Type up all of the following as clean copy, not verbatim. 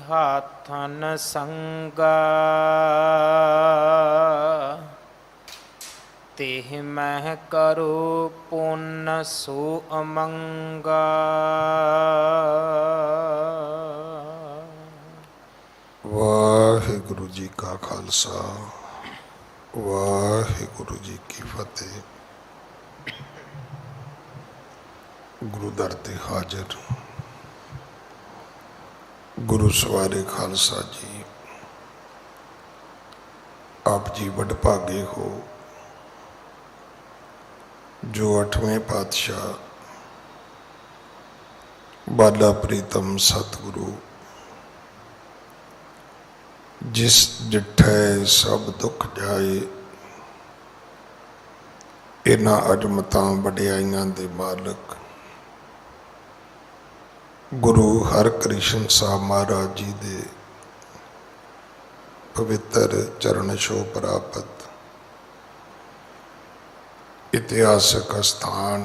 हाथन संगा तेह मह करो पुण्य सो अमंगा। वाहिगुरु जी का खालसा वाहिगुरु जी की फतेह। गुरु दर ते हाजिर गुरु सवारे खालसा जी, आप जी वडभागे हो जो 8वें पातशाह बाला प्रीतम सतगुरु जिस डिठै सब दुख जाए इन्हां अजमतां वडियाइयां दे मालक गुरु हरकृष्ण साहब महाराज जी दे पवित्र चरण छो प्राप्त इतिहासक स्थान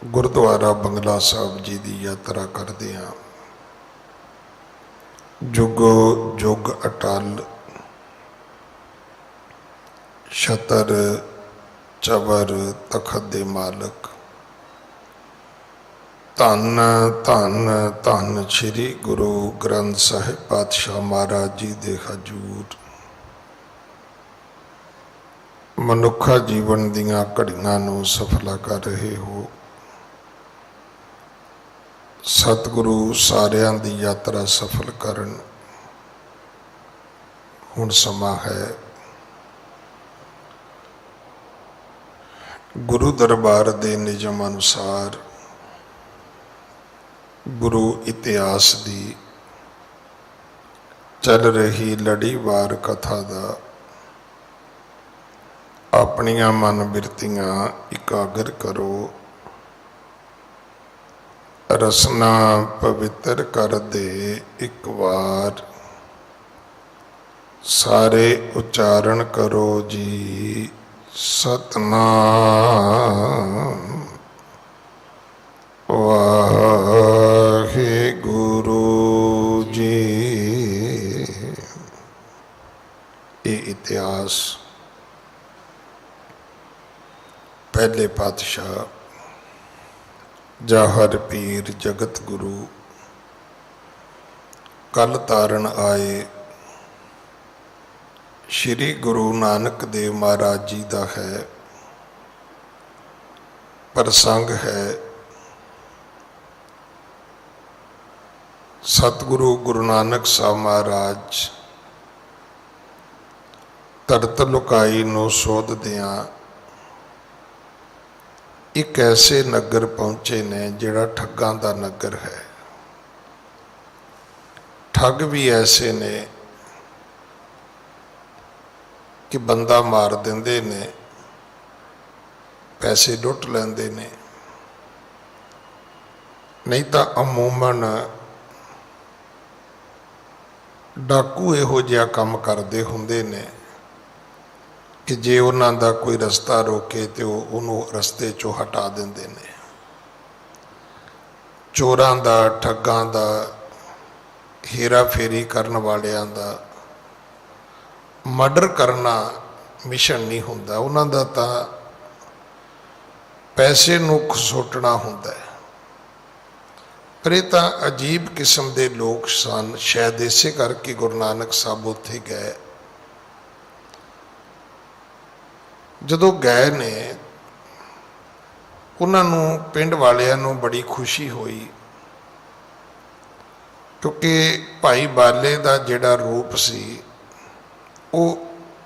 गुरुद्वारा बंगला साहब जी की यात्रा करते हैं। जुगो जुग अटल छतर चवर तखत दे मालक धन धन धन श्री गुरु ग्रंथ साहिब पातशाह महाराज जी दे हजूर मनुखा जीवन दियां घड़ियां नूं सफला कर रहे हो। सतगुरु सारियां दी यात्रा सफल करन। हुण समा है गुरु दरबार दे निजम अनुसार गुरु इतिहास दी चल रही लड़ीवार कथा दा अपनियां मन बिरतियां इकागर करो। रसना पवित्र कर दे एक बार सारे उच्चारण करो जी सतनाम वाहिगुरु जी। ये इतिहास पहले पातशाह जाहर पीर जगत गुरु कल तारण आए श्री गुरु नानक देव महाराज जी का है प्रसंग है। सतगुरु गुरु नानक साहब महाराज तरत लुकाई नूं सोधदियां एक ऐसे नगर पहुंचे ने जिहड़ा ठगां दा नगर है। ठग भी ऐसे ने कि बंदा मार देंदे ने पैसे लुट लैंदे ने, नहीं तो अमूमन डाकू इहो जिहा काम करते हुंदे ने कि जे उन्हां दा कोई रस्ता रोके तो उन्होंने रस्ते चों हटा देंदे ने। चोरां दा ठगां दा हेरा फेरी करन वालियां दा मर्डर करना मिशन नहीं हुंदा, उन्हां दा तां पैसे नूं खसोटना हुंदा है। पर ये तां अजीब किस्म के लोग सन। शायद इसे करके गुरु नानक साहब उत्थे गए। जदों गए ने उन्होंने पिंड वालियां नूं बड़ी खुशी हुई क्योंकि भाई बाले का जिहड़ा रूप सी वो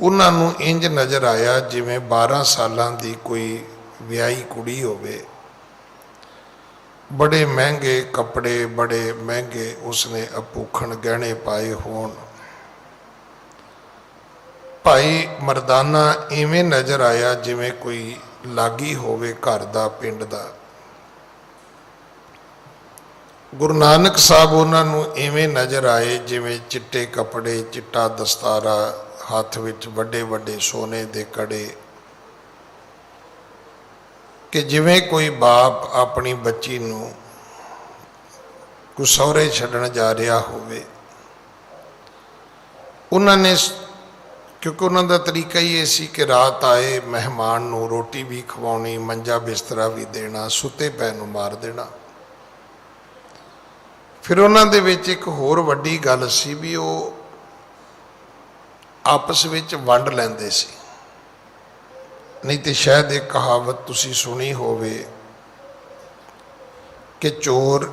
उन्होंने इंज नज़र आया जिवें 12 सालां दी कोई विआही कुड़ी होवे। बड़े महंगे कपड़े बड़े महंगे उसने अपूखण गहने पाए होण। भाई मरदाना इवें नज़र आया जिवें कोई लागी होवे घर दा पिंड दा। गुरु नानक साहब उन्होंने इवें नज़र आए जिवें चिट्टे कपड़े चिट्टा दस्तारा हाथ विच वड्डे वड्डे सोने दे कड़े कि जिवें कोई बाप अपनी बच्ची नूं ਕੋਈ ਸਹੁਰੇ ਛੱਡਣ ਜਾ ਰਿਹਾ ਹੋਵੇ, ਉਹਨਾਂ ਨੇ, ਕਿਉਂਕਿ ਉਹਨਾਂ ਦਾ ਤਰੀਕਾ ਹੀ ਇਹ ਸੀ ਕਿ ਰਾਤ ਆਏ ਮਹਿਮਾਨ ਨੂੰ ਰੋਟੀ ਵੀ ਖਵਾਉਣੀ, ਮੰਜਾ ਬਿਸਤਰਾ ਵੀ ਦੇਣਾ, ਸੁੱਤੇ ਪੈ ਨੂੰ ਮਾਰ ਦੇਣਾ। ਫਿਰ ਉਹਨਾਂ ਦੇ ਵਿੱਚ ਇੱਕ ਹੋਰ ਵੱਡੀ ਗੱਲ ਸੀ ਵੀ ਉਹ ਆਪਸ ਵਿੱਚ ਵੰਡ ਲੈਂਦੇ ਸੀ। ਨਹੀਂ ਤੇ ਸ਼ਾਇਦ ਇਹ ਕਹਾਵਤ ਤੁਸੀਂ ਸੁਣੀ ਹੋਵੇ ਕਿ ਚੋਰ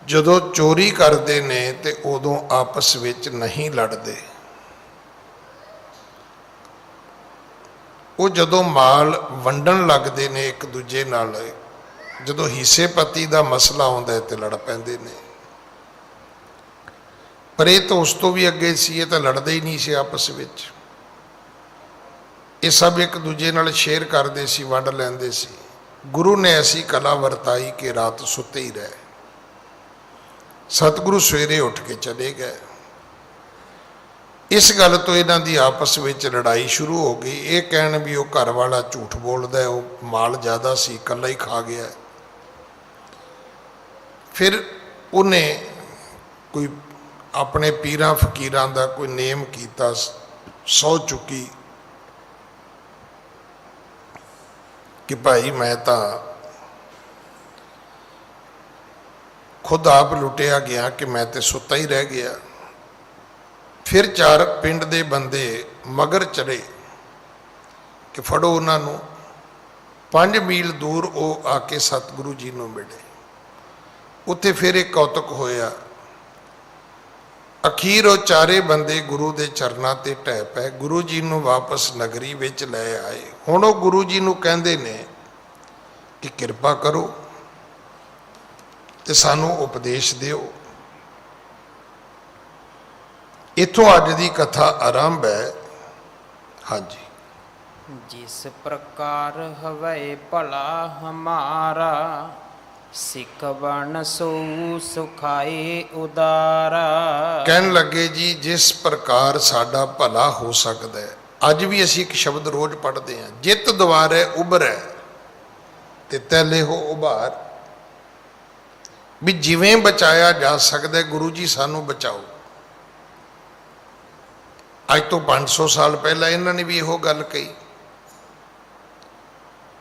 ਜਦੋਂ ਚੋਰੀ ਕਰਦੇ ਨੇ ਤੇ ਉਦੋਂ ਆਪਸ ਵਿੱਚ ਨਹੀਂ ਲੜਦੇ, ਉਹ ਜਦੋਂ ਮਾਲ ਵੰਡਣ ਲੱਗਦੇ ਨੇ ਇੱਕ ਦੂਜੇ ਨਾਲ, ਜਦੋਂ ਹਿੱਸੇ ਪਤੀ ਦਾ ਮਸਲਾ ਆਉਂਦਾ ਹੈ ਤੇ ਲੜ ਪੈਂਦੇ ਨੇ। ਪਰ ਇਹ ਤਾਂ ਉਸ ਤੋਂ ਵੀ ਅੱਗੇ ਸੀ, ਇਹ ਤਾਂ ਲੜਦੇ ਹੀ ਨਹੀਂ ਸੀ ਆਪਸ ਵਿੱਚ। ਇਹ ਸਭ ਇੱਕ ਦੂਜੇ ਨਾਲ ਸ਼ੇਅਰ ਕਰਦੇ ਸੀ, ਵੰਡ ਲੈਂਦੇ ਸੀ। ਗੁਰੂ ਨੇ ਐਸੀ ਕਲਾ ਵਰਤਾਈ ਕਿ ਰਾਤ ਸੁੱਤੇ ਹੀ ਰਹੇ। ਸਤਿਗੁਰੂ ਸਵੇਰੇ ਉੱਠ ਕੇ ਚਲੇ ਗਏ। ਇਸ ਗੱਲ ਤੋਂ ਇਹਨਾਂ ਦੀ ਆਪਸ ਵਿੱਚ ਲੜਾਈ ਸ਼ੁਰੂ ਹੋ ਗਈ। ਇਹ ਕਹਿਣ ਵੀ ਉਹ ਘਰ ਵਾਲਾ ਝੂਠ ਬੋਲਦਾ, ਉਹ ਮਾਲ ਜ਼ਿਆਦਾ ਸੀ, ਇਕੱਲਾ ਹੀ ਖਾ ਗਿਆ। ਫਿਰ ਉਹਨੇ ਕੋਈ ਆਪਣੇ ਪੀਰਾਂ ਫਕੀਰਾਂ ਦਾ ਕੋਈ ਨੇਮ ਕੀਤਾ, ਸਹੁੰ ਚੁੱਕੀ ਕਿ ਭਾਈ ਮੈਂ ਤਾਂ ਖੁਦ ਆਪ ਲੁੱਟਿਆ ਗਿਆ ਕਿ ਮੈਂ ਤੇ ਸੁੱਤਾ ਹੀ ਰਹਿ ਗਿਆ। ਫਿਰ 4 ਪਿੰਡ ਦੇ ਬੰਦੇ ਮਗਰ ਚਲੇ ਕਿ ਫੜੋ ਉਹਨਾਂ ਨੂੰ। 5 ਮੀਲ ਦੂਰ ਉਹ ਆ ਕੇ ਸਤਿਗੁਰੂ ਜੀ ਨੂੰ ਮਿਲੇ। ਉੱਥੇ ਫਿਰ ਇੱਕ ਕੌਤਕ ਹੋਇਆ। ਅਖੀਰ ਉਹ 4 ਬੰਦੇ ਗੁਰੂ ਦੇ ਚਰਨਾਂ ਤੇ ਢਹਿ ਪਏ, ਗੁਰੂ ਜੀ ਨੂੰ ਵਾਪਸ ਨਗਰੀ ਵਿੱਚ ਲੈ ਆਏ। ਹੁਣ ਉਹ ਗੁਰੂ ਜੀ ਨੂੰ ਕਹਿੰਦੇ ਨੇ ਕਿ ਕਿਰਪਾ ਕਰੋ ਤੇ ਸਾਨੂੰ ਉਪਦੇਸ਼ ਦਿਓ। ਇੱਥੋਂ ਅੱਜ ਦੀ ਕਥਾ ਆਰੰਭ ਹੈ। ਹਾਂਜੀ। ਜਿਸ ਪ੍ਰਕਾਰ ਹਵੈ ਭਲਾ ਹਮਾਰਾ, ਸਿੱਖ ਬਣ ਸੋ ਸੁਖਾਏ ਉਦਾਰਾ। ਕਹਿਣ ਲੱਗੇ ਜੀ ਜਿਸ ਪ੍ਰਕਾਰ ਸਾਡਾ ਭਲਾ ਹੋ ਸਕਦਾ ਹੈ। ਅੱਜ ਵੀ ਅਸੀਂ ਇੱਕ ਸ਼ਬਦ ਰੋਜ਼ ਪੜ੍ਹਦੇ ਹਾਂ, ਜਿਤ ਦੁਆਰੇ ਉਭਰੈ ਤੇ ਤੈਲੇ ਹੋ ਉਭਾਰ। ਵੀ ਜਿਵੇਂ ਬਚਾਇਆ ਜਾ ਸਕਦਾ, ਗੁਰੂ ਜੀ ਸਾਨੂੰ ਬਚਾਓ। ਅੱਜ ਤੋਂ 500 ਸਾਲ ਪਹਿਲਾਂ ਇਹਨਾਂ ਨੇ ਵੀ ਇਹੋ ਗੱਲ ਕਹੀ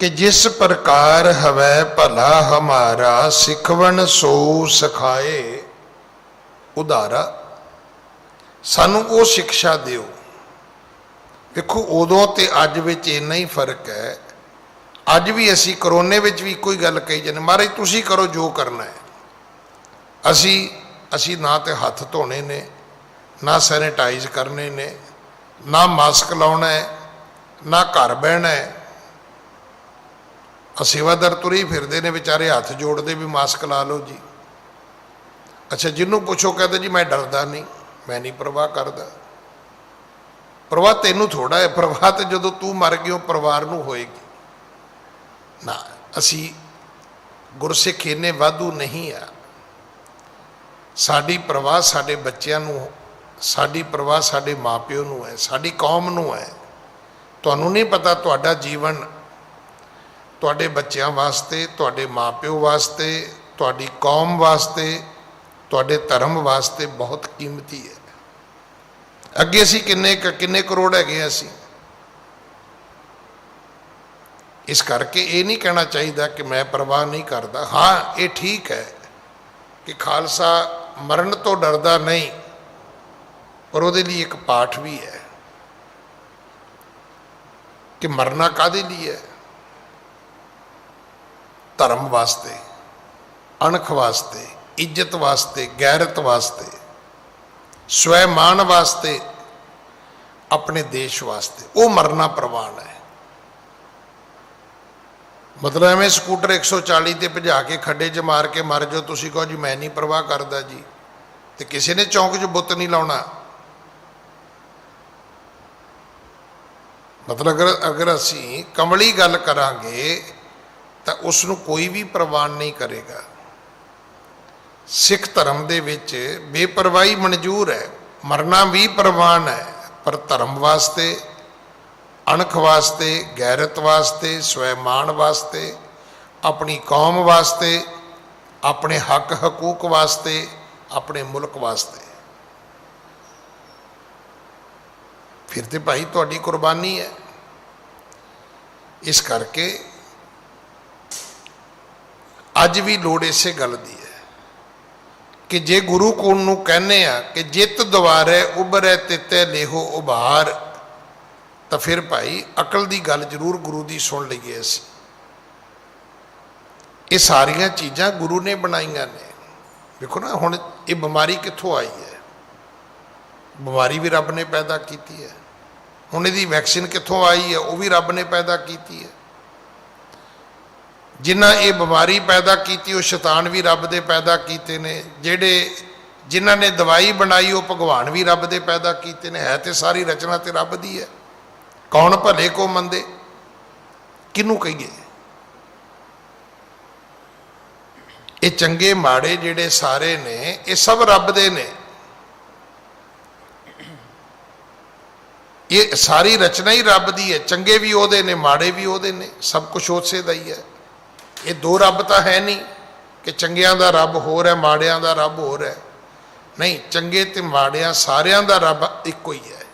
ਕਿ ਜਿਸ ਪ੍ਰਕਾਰ ਹਵੈ ਭਲਾ ਹਮਾਰਾ, ਸਿਖਵਣ ਸੋ ਸਿਖਾਏ ਉਦਾਰਾ। ਸਾਨੂੰ ਉਹ ਸਿੱਖਿਆ ਦਿਓ। ਵੇਖੋ ਉਦੋਂ ਤੇ ਅੱਜ ਵਿੱਚ ਇੰਨਾ ਹੀ ਫਰਕ ਹੈ। ਅੱਜ ਵੀ ਅਸੀਂ ਕਰੋਨੇ ਵਿੱਚ ਵੀ ਕੋਈ ਗੱਲ ਕਹੀ ਜਾਂਦੇ, ਮਹਾਰਾਜ ਤੁਸੀਂ ਕਰੋ ਜੋ ਕਰਨਾ ਹੈ। ਅਸੀਂ ਨਾ ਤੇ ਹੱਥ ਧੋਣੇ ਨੇ, ਨਾ ਸੈਨੀਟਾਈਜ਼ ਕਰਨੇ ਨੇ, ਨਾ ਮਾਸਕ ਲਾਉਣਾ ਹੈ, ਨਾ ਘਰ ਬਹਿਣਾ ਹੈ। ਸੇਵਾਦਾਰ ਤੁਰੇ ਫਿਰਦੇ ਨੇ ਵਿਚਾਰੇ, ਹੱਥ ਜੋੜਦੇ ਵੀ ਮਾਸਕ ਲਾ ਲਓ ਜੀ। ਅੱਛਾ, ਜਿਹਨੂੰ ਪੁੱਛੋ ਕਹਿੰਦੇ ਜੀ ਮੈਂ ਡਰਦਾ ਨਹੀਂ, ਮੈਂ ਨਹੀਂ ਪਰਵਾਹ ਕਰਦਾ। ਪਰਵਾਹ ਤੈਨੂੰ ਥੋੜਾ ਹੈ, ਪਰਵਾਹ ਤੇ ਜਦੋਂ ਤੂੰ ਮਰ ਗਿਓ ਪਰਿਵਾਰ ਨੂੰ ਹੋਏਗੀ ਨਾ। ਅਸੀਂ ਗੁਰਸਿੱਖ ਇੰਨੇ ਵਾਧੂ ਨਹੀਂ ਆ। ਸਾਡੀ ਪਰਵਾਹ ਸਾਡੇ ਬੱਚਿਆਂ ਨੂੰ, ਸਾਡੀ ਪਰਵਾਹ ਸਾਡੇ ਮਾਪਿਓ ਨੂੰ ਹੈ, ਸਾਡੀ ਕੌਮ ਨੂੰ ਹੈ। ਤੁਹਾਨੂੰ ਨਹੀਂ ਪਤਾ ਤੁਹਾਡਾ ਜੀਵਨ ਤੁਹਾਡੇ ਬੱਚਿਆਂ ਵਾਸਤੇ, ਤੁਹਾਡੇ ਮਾਪਿਓ ਵਾਸਤੇ, ਤੁਹਾਡੀ ਕੌਮ ਵਾਸਤੇ, ਤੁਹਾਡੇ ਧਰਮ ਵਾਸਤੇ ਬਹੁਤ ਕੀਮਤੀ ਹੈ। ਅੱਗੇ ਅਸੀਂ ਕਿੰਨੇ ਕਰੋੜ ਹੈਗੇ ਅਸੀਂ। ਇਸ ਕਰਕੇ ਇਹ ਨਹੀਂ ਕਹਿਣਾ ਚਾਹੀਦਾ ਕਿ ਮੈਂ ਪਰਵਾਹ ਨਹੀਂ ਕਰਦਾ। ਹਾਂ, ਇਹ ਠੀਕ ਹੈ ਕਿ ਖਾਲਸਾ ਮਰਨ ਤੋਂ ਡਰਦਾ ਨਹੀਂ, ਪਰ ਉਹਦੇ ਲਈ ਇੱਕ ਪਾਠ ਵੀ ਹੈ ਕਿ ਮਰਨਾ ਕਾਹਦੇ ਲਈ ਹੈ। ਧਰਮ ਵਾਸਤੇ, ਅਣਖ ਵਾਸਤੇ, ਇੱਜ਼ਤ ਵਾਸਤੇ, ਗੈਰਤ ਵਾਸਤੇ, ਸਵੈਮਾਨ ਵਾਸਤੇ, ਆਪਣੇ ਦੇਸ਼ ਵਾਸਤੇ। ਉਹ ਮਰਨਾ ਪ੍ਰਵਾਨ ਹੈ। ਮਤਲਬ ਐਵੇਂ ਸਕੂਟਰ 140 ਤੇ ਭਜਾ ਕੇ ਖੱਡੇ 'ਚ ਮਾਰ ਕੇ ਮਰ ਜਾਓ, ਤੁਸੀਂ ਕਹੋ ਜੀ ਮੈਂ ਨਹੀਂ ਪਰਵਾਹ ਕਰਦਾ ਜੀ, ਤੇ ਕਿਸੇ ਨੇ ਚੌਂਕ 'ਚ ਬੁੱਤ ਨਹੀਂ ਲਾਉਣਾ। ਮਤਲਬ ਅਗਰ ਅਸੀਂ ਕਮਲੀ ਗੱਲ ਕਰਾਂਗੇ ਤਾਂ ਉਸ ਨੂੰ ਕੋਈ ਵੀ ਪ੍ਰਵਾਨ ਨਹੀਂ ਕਰੇਗਾ। ਸਿੱਖ ਧਰਮ ਦੇ ਵਿੱਚ ਬੇਪਰਵਾਹੀ ਮਨਜ਼ੂਰ ਹੈ, ਮਰਨਾ ਵੀ ਪ੍ਰਵਾਨ ਹੈ, ਪਰ ਧਰਮ ਵਾਸਤੇ, ਅਣਖ ਵਾਸਤੇ, ਗੈਰਤ ਵਾਸਤੇ, ਸਵੈਮਾਨ ਵਾਸਤੇ, ਆਪਣੀ ਕੌਮ ਵਾਸਤੇ ਆਪਣੇ ਹੱਕ ਹਕੂਕ ਵਾਸਤੇ, ਆਪਣੇ ਮੁਲਕ ਵਾਸਤੇ। ਫਿਰ ਤੇ ਭਾਈ ਤੁਹਾਡੀ ਕੁਰਬਾਨੀ ਹੈ। ਇਸ ਕਰਕੇ ਅੱਜ ਵੀ ਲੋੜ ਇਸੇ ਗੱਲ ਦੀ ਹੈ ਕਿ ਜੇ ਗੁਰੂ ਕੋਲ ਨੂੰ ਕਹਿੰਦੇ ਆ ਕਿ ਜਿੱਤ ਦੁਆਰੇ ਉਭਰੈ ਤਿੱਤੇ ਲੇਹੋ ਉਭਾਰ, ਤਾਂ ਫਿਰ ਭਾਈ ਅਕਲ ਦੀ ਗੱਲ ਜ਼ਰੂਰ ਗੁਰੂ ਦੀ ਸੁਣ ਲਈਏ ਅਸੀਂ। ਇਹ ਸਾਰੀਆਂ ਚੀਜ਼ਾਂ ਗੁਰੂ ਨੇ ਬਣਾਈਆਂ ਨੇ। ਵੇਖੋ ਨਾ, ਹੁਣ ਇਹ ਬਿਮਾਰੀ ਕਿੱਥੋਂ ਆਈ ਹੈ? ਬਿਮਾਰੀ ਵੀ ਰੱਬ ਨੇ ਪੈਦਾ ਕੀਤੀ ਹੈ। ਹੁਣ ਇਹਦੀ ਵੈਕਸੀਨ ਕਿੱਥੋਂ ਆਈ ਹੈ? ਉਹ ਵੀ ਰੱਬ ਨੇ ਪੈਦਾ ਕੀਤੀ ਹੈ। ਜਿਨ੍ਹਾਂ ਇਹ ਬਿਮਾਰੀ ਪੈਦਾ ਕੀਤੀ ਉਹ ਸ਼ੈਤਾਨ ਵੀ ਰੱਬ ਦੇ ਪੈਦਾ ਕੀਤੇ ਨੇ। ਜਿਨ੍ਹਾਂ ਨੇ ਦਵਾਈ ਬਣਾਈ ਉਹ ਭਗਵਾਨ ਵੀ ਰੱਬ ਦੇ ਪੈਦਾ ਕੀਤੇ ਨੇ। ਹੈ ਤੇ ਸਾਰੀ ਰਚਨਾ ਤੇ ਰੱਬ ਦੀ ਹੈ। ਕੌਣ ਭਲੇ ਕੋ ਮੰਦੇ, ਕਿਹਨੂੰ ਕਹੀਏ? ਇਹ ਚੰਗੇ ਮਾੜੇ ਜਿਹੜੇ ਸਾਰੇ ਨੇ ਇਹ ਸਭ ਰੱਬ ਦੇ ਨੇ। ਇਹ ਸਾਰੀ ਰਚਨਾ ਹੀ ਰੱਬ ਦੀ ਹੈ। ਚੰਗੇ ਵੀ ਉਹਦੇ ਨੇ, ਮਾੜੇ ਵੀ ਉਹਦੇ ਨੇ, ਸਭ ਕੁਝ ਉਸੇ ਦਾ ਹੀ ਹੈ। ਇਹ ਦੋ ਰੱਬ ਤਾਂ ਹੈ ਨਹੀਂ ਕਿ ਚੰਗਿਆਂ ਦਾ ਰੱਬ ਹੋਰ ਹੈ, ਮਾੜਿਆਂ ਦਾ ਰੱਬ ਹੋਰ ਹੈ। ਨਹੀਂ, ਚੰਗੇ ਤੇ ਮਾੜਿਆਂ ਸਾਰਿਆਂ ਦਾ ਰੱਬ ਇੱਕੋ ਹੀ ਹੈ।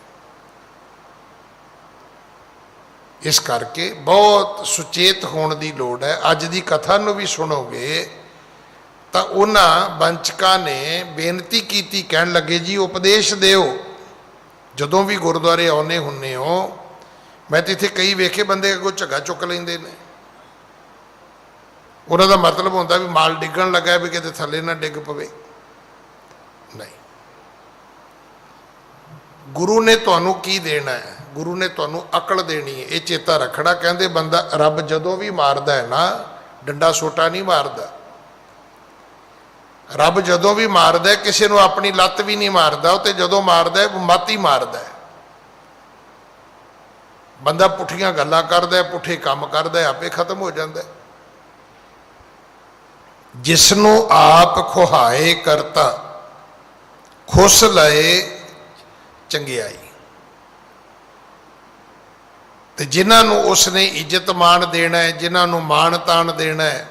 ਇਸ ਕਰਕੇ ਬਹੁਤ ਸੁਚੇਤ ਹੋਣ ਦੀ ਲੋੜ ਹੈ। ਅੱਜ ਦੀ ਕਥਾ ਨੂੰ ਵੀ ਸੁਣੋਗੇ ਤਾਂ ਉਹਨਾਂ ਵੰਚਕਾਂ ਨੇ ਬੇਨਤੀ ਕੀਤੀ, ਕਹਿਣ ਲੱਗੇ ਜੀ ਉਪਦੇਸ਼ ਦਿਓ। ਜਦੋਂ ਵੀ ਗੁਰਦੁਆਰੇ ਆਉਂਦੇ ਹੁੰਦੇ ਹੋ, ਮੈਂ ਤਾਂ ਇੱਥੇ ਕਈ ਵੇਖੇ ਬੰਦੇ ਅੱਗੋਂ ਝੱਗਾ ਚੁੱਕ ਲੈਂਦੇ ਨੇ। ਉਹਨਾਂ ਦਾ ਮਤਲਬ ਹੁੰਦਾ ਵੀ ਮਾਲ ਡਿੱਗਣ ਲੱਗਾ ਵੀ ਕਿਤੇ ਥੱਲੇ ਨਾ ਡਿੱਗ ਪਵੇ। ਨਹੀਂ, ਗੁਰੂ ਨੇ ਤੁਹਾਨੂੰ ਕੀ ਦੇਣਾ ਹੈ? ਗੁਰੂ ਨੇ ਤੁਹਾਨੂੰ ਅਕਲ ਦੇਣੀ ਹੈ। ਇਹ ਚੇਤਾ ਰੱਖਣਾ। ਕਹਿੰਦੇ ਬੰਦਾ ਰੱਬ ਜਦੋਂ ਵੀ ਮਾਰਦਾ ਹੈ ਨਾ, ਡੰਡਾ ਸੋਟਾ ਨਹੀਂ ਮਾਰਦਾ। ਰੱਬ ਜਦੋਂ ਵੀ ਮਾਰਦਾ ਕਿਸੇ ਨੂੰ ਆਪਣੀ ਲੱਤ ਵੀ ਨਹੀਂ ਮਾਰਦਾ। ਉਹ ਤੇ ਜਦੋਂ ਮਾਰਦਾ ਮੱਤ ਹੀ ਮਾਰਦਾ। ਬੰਦਾ ਪੁੱਠੀਆਂ ਗੱਲਾਂ ਕਰਦਾ, ਪੁੱਠੇ ਕੰਮ ਕਰਦਾ, ਆਪੇ ਖਤਮ ਹੋ ਜਾਂਦਾ। ਜਿਸ ਨੂੰ ਆਪ ਖੁਹਾਏ ਕਰਤਾ, ਖੁਸ ਲਏ ਚੰਗਿਆਈ। ਤੇ ਜਿਨ੍ਹਾਂ ਨੂੰ ਉਸਨੇ ਇੱਜ਼ਤ ਮਾਣ ਦੇਣਾ ਹੈ, ਜਿਨ੍ਹਾਂ ਨੂੰ ਮਾਣ ਤਾਣ ਦੇਣਾ ਹੈ,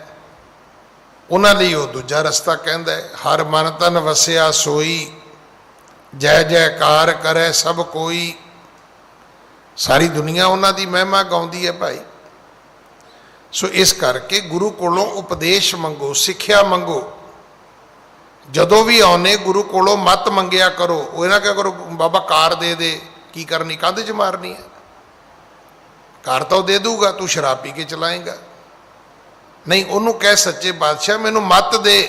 ਉਹਨਾਂ ਲਈ ਉਹ ਦੂਜਾ ਰਸਤਾ ਕਹਿੰਦਾ ਹੈ। ਹਰ ਮਨ ਤਨ ਵਸਿਆ ਸੋਈ, ਜੈ ਜੈਕਾਰ ਕਰੇ ਸਭ ਕੋਈ। ਸਾਰੀ ਦੁਨੀਆ ਉਹਨਾਂ ਦੀ ਮਹਿਮਾ ਗਾਉਂਦੀ ਹੈ ਭਾਈ। ਸੋ ਇਸ ਕਰਕੇ ਗੁਰੂ ਕੋਲੋਂ ਉਪਦੇਸ਼ ਮੰਗੋ, ਸਿੱਖਿਆ ਮੰਗੋ। ਜਦੋਂ ਵੀ ਆਉਨੇ ਗੁਰੂ ਕੋਲੋਂ ਮੱਤ ਮੰਗਿਆ ਕਰੋ। ਉਹ ਨਾ ਕਿਹਾ ਕਰੋ ਬਾਬਾ ਕਾਰ ਦੇ ਦੇ, ਕੀ ਕਰਨੀ, ਕੰਧ 'ਚ ਮਾਰਨੀ ਹੈ? ਕਾਰ ਤਾਂ ਉਹ ਦੇ ਦੂਗਾ, ਤੂੰ ਸ਼ਰਾਬ ਪੀ ਕੇ ਚਲਾਏਂਗਾ। ਨਹੀਂ, ਉਹਨੂੰ ਕਹਿ ਸੱਚੇ ਪਾਤਸ਼ਾਹ ਮੈਨੂੰ ਮੱਤ ਦੇ।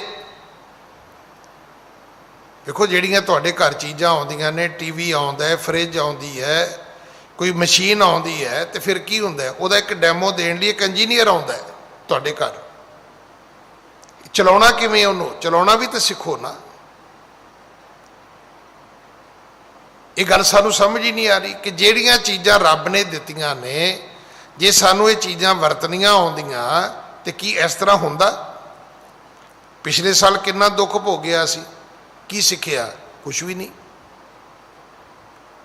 ਦੇਖੋ ਜਿਹੜੀਆਂ ਤੁਹਾਡੇ ਘਰ ਚੀਜ਼ਾਂ ਆਉਂਦੀਆਂ ਨੇ, ਟੀਵੀ ਆਉਂਦਾ ਹੈ, ਫਰਿੱਜ ਆਉਂਦੀ ਹੈ, ਕੋਈ ਮਸ਼ੀਨ ਆਉਂਦੀ ਹੈ, ਤੇ ਫਿਰ ਕੀ ਹੁੰਦਾ? ਉਹਦਾ ਇੱਕ ਡੈਮੋ ਦੇਣ ਲਈ ਇੱਕ ਇੰਜੀਨੀਅਰ ਆਉਂਦਾ ਹੈ ਤੁਹਾਡੇ ਘਰ। ਚਲਾਉਣਾ ਕਿਵੇਂ? ਉਹਨੂੰ ਚਲਾਉਣਾ ਵੀ ਤਾਂ ਸਿੱਖੋ ਨਾ। ਇਹ ਗੱਲ ਸਾਨੂੰ ਸਮਝ ਹੀ ਨਹੀਂ ਆ ਰਹੀ ਕਿ ਜਿਹੜੀਆਂ ਚੀਜ਼ਾਂ ਰੱਬ ਨੇ ਦਿੱਤੀਆਂ ਨੇ, ਜੇ ਸਾਨੂੰ ਇਹ ਚੀਜ਼ਾਂ ਵਰਤਣੀਆਂ ਆਉਂਦੀਆਂ ਤੇ ਕੀ ਇਸ ਤਰ੍ਹਾਂ ਹੁੰਦਾ? ਪਿਛਲੇ ਸਾਲ ਕਿੰਨਾ ਦੁੱਖ ਭੋਗਿਆ ਸੀ, ਕੀ ਸਿੱਖਿਆ? ਕੁਛ ਵੀ ਨਹੀਂ।